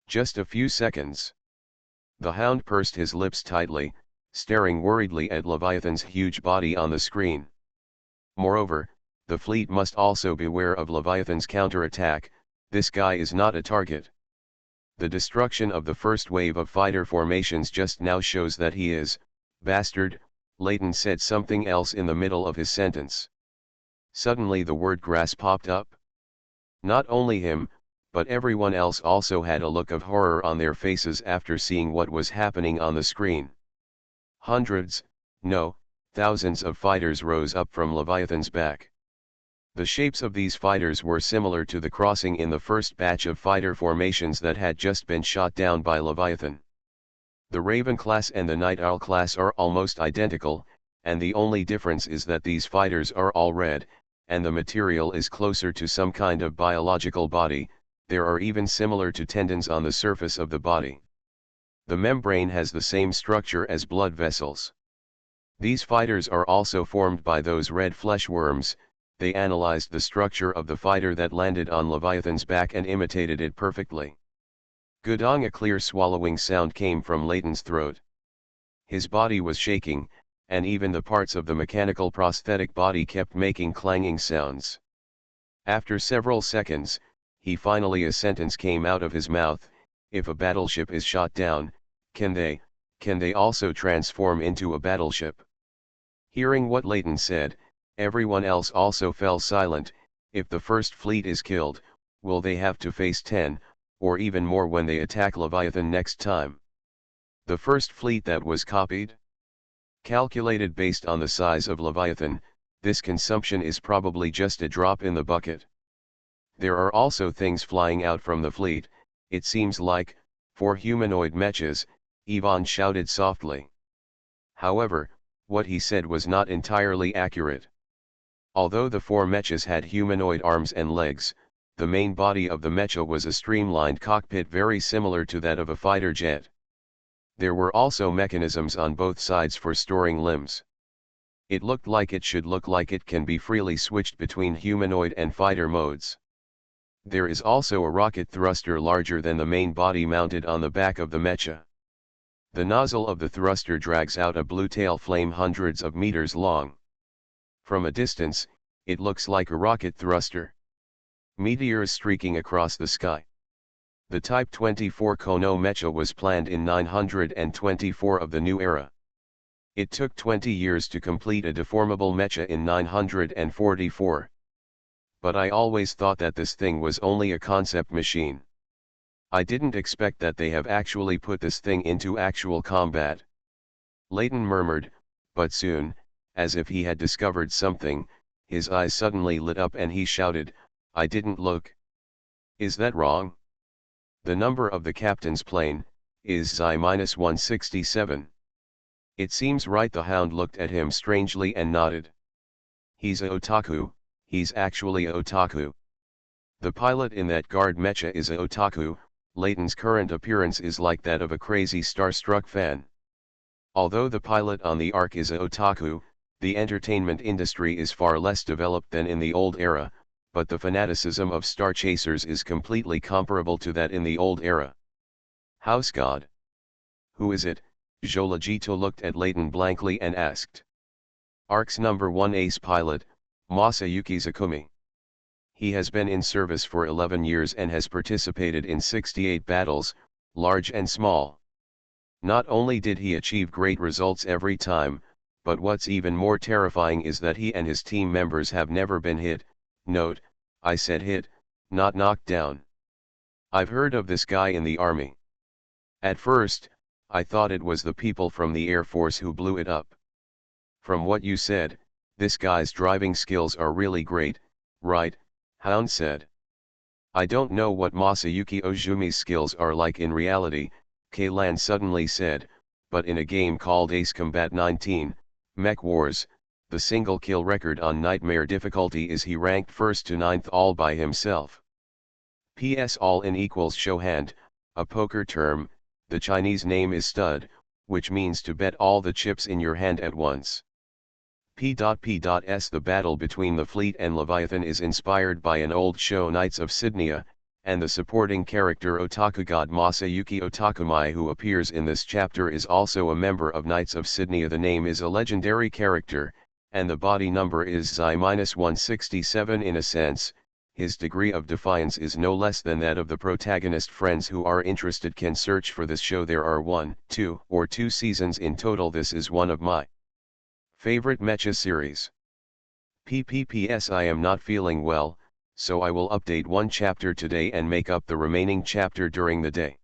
Just a few seconds. The Hound pursed his lips tightly, staring worriedly at Leviathan's huge body on the screen. Moreover, the fleet must also beware of Leviathan's counterattack. This guy is not a target. The destruction of the first wave of fighter formations just now shows that he is. Bastard. Layton said something else in the middle of his sentence. Suddenly the word grass popped up. Not only him, but everyone else also had a look of horror on their faces after seeing what was happening on the screen. Hundreds, no, thousands of fighters rose up from Leviathan's back. The shapes of these fighters were similar to the crossing in the first batch of fighter formations that had just been shot down by Leviathan. The Raven class and the Night Owl class are almost identical, and the only difference is that these fighters are all red, and the material is closer to some kind of biological body. There are even similar to tendons on the surface of the body. The membrane has the same structure as blood vessels. These fighters are also formed by those red flesh worms. They analyzed the structure of the fighter that landed on Leviathan's back and imitated it perfectly. Gudong! A clear swallowing sound came from Layton's throat. His body was shaking, and even the parts of the mechanical prosthetic body kept making clanging sounds. After several seconds, a sentence came out of his mouth. If a battleship is shot down, can they also transform into a battleship? Hearing what Layton said, everyone else also fell silent. If the First Fleet is killed, will they have to face 10, or even more when they attack Leviathan next time? The First Fleet that was copied? Calculated based on the size of Leviathan, this consumption is probably just a drop in the bucket. There are also things flying out from the fleet, it seems like, 4 humanoid mechas, Yvonne shouted softly. However, what he said was not entirely accurate. Although the four mechas had humanoid arms and legs, the main body of the mecha was a streamlined cockpit very similar to that of a fighter jet. There were also mechanisms on both sides for storing limbs. It looked like it should look like it can be freely switched between humanoid and fighter modes. There is also a rocket thruster larger than the main body mounted on the back of the mecha. The nozzle of the thruster drags out a blue tail flame hundreds of meters long. From a distance, it looks like a rocket thruster. Meteors streaking across the sky. The Type 24 Kono mecha was planned in 924 of the new era. It took 20 years to complete a deformable mecha in 944. But I always thought that this thing was only a concept machine. I didn't expect that they have actually put this thing into actual combat. Layton murmured, but soon, as if he had discovered something, his eyes suddenly lit up and he shouted, "I didn't look. Is that wrong? The number of the captain's plane is Xi-167. It seems right." The Hound looked at him strangely and nodded. "He's a otaku, he's actually a otaku. The pilot in that guard mecha is a otaku." Layton's current appearance is like that of a crazy starstruck fan. Although the pilot on the Ark is a otaku, the entertainment industry is far less developed than in the old era, but the fanaticism of star chasers is completely comparable to that in the old era. "House God? Who is it?" Jolagito looked at Layton blankly and asked. "Ark's #1 ace pilot, Masayuki Zakumi. He has been in service for 11 years and has participated in 68 battles, large and small. Not only did he achieve great results every time, but what's even more terrifying is that he and his team members have never been hit." Note, I said hit, not knocked down. "I've heard of this guy in the army. At first, I thought it was the people from the Air Force who blew it up. From what you said, this guy's driving skills are really great, right?" Hound said. "I don't know what Masayuki Ozumi's skills are like in reality," Kaylan suddenly said, "but in a game called Ace Combat 19, Mech Wars, the single kill record on Nightmare difficulty is he ranked 1st to 9th all by himself. PS all in equals show hand, a poker term. The Chinese name is stud, which means to bet all the chips in your hand at once. P.P.S. The battle between the fleet and Leviathan is inspired by an old show Knights of Sydney, and the supporting character Otaku God Masayuki Otakumai who appears in this chapter is also a member of Knights of Sydney. The name is a legendary character, and the body number is Xi-167 in a sense. His degree of defiance is no less than that of the protagonist. Friends who are interested can search for this show. There are 1, 2 or 2 seasons in total. This is one of my favorite mecha series. PPPS I am not feeling well, so I will update one chapter today and make up the remaining chapter during the day.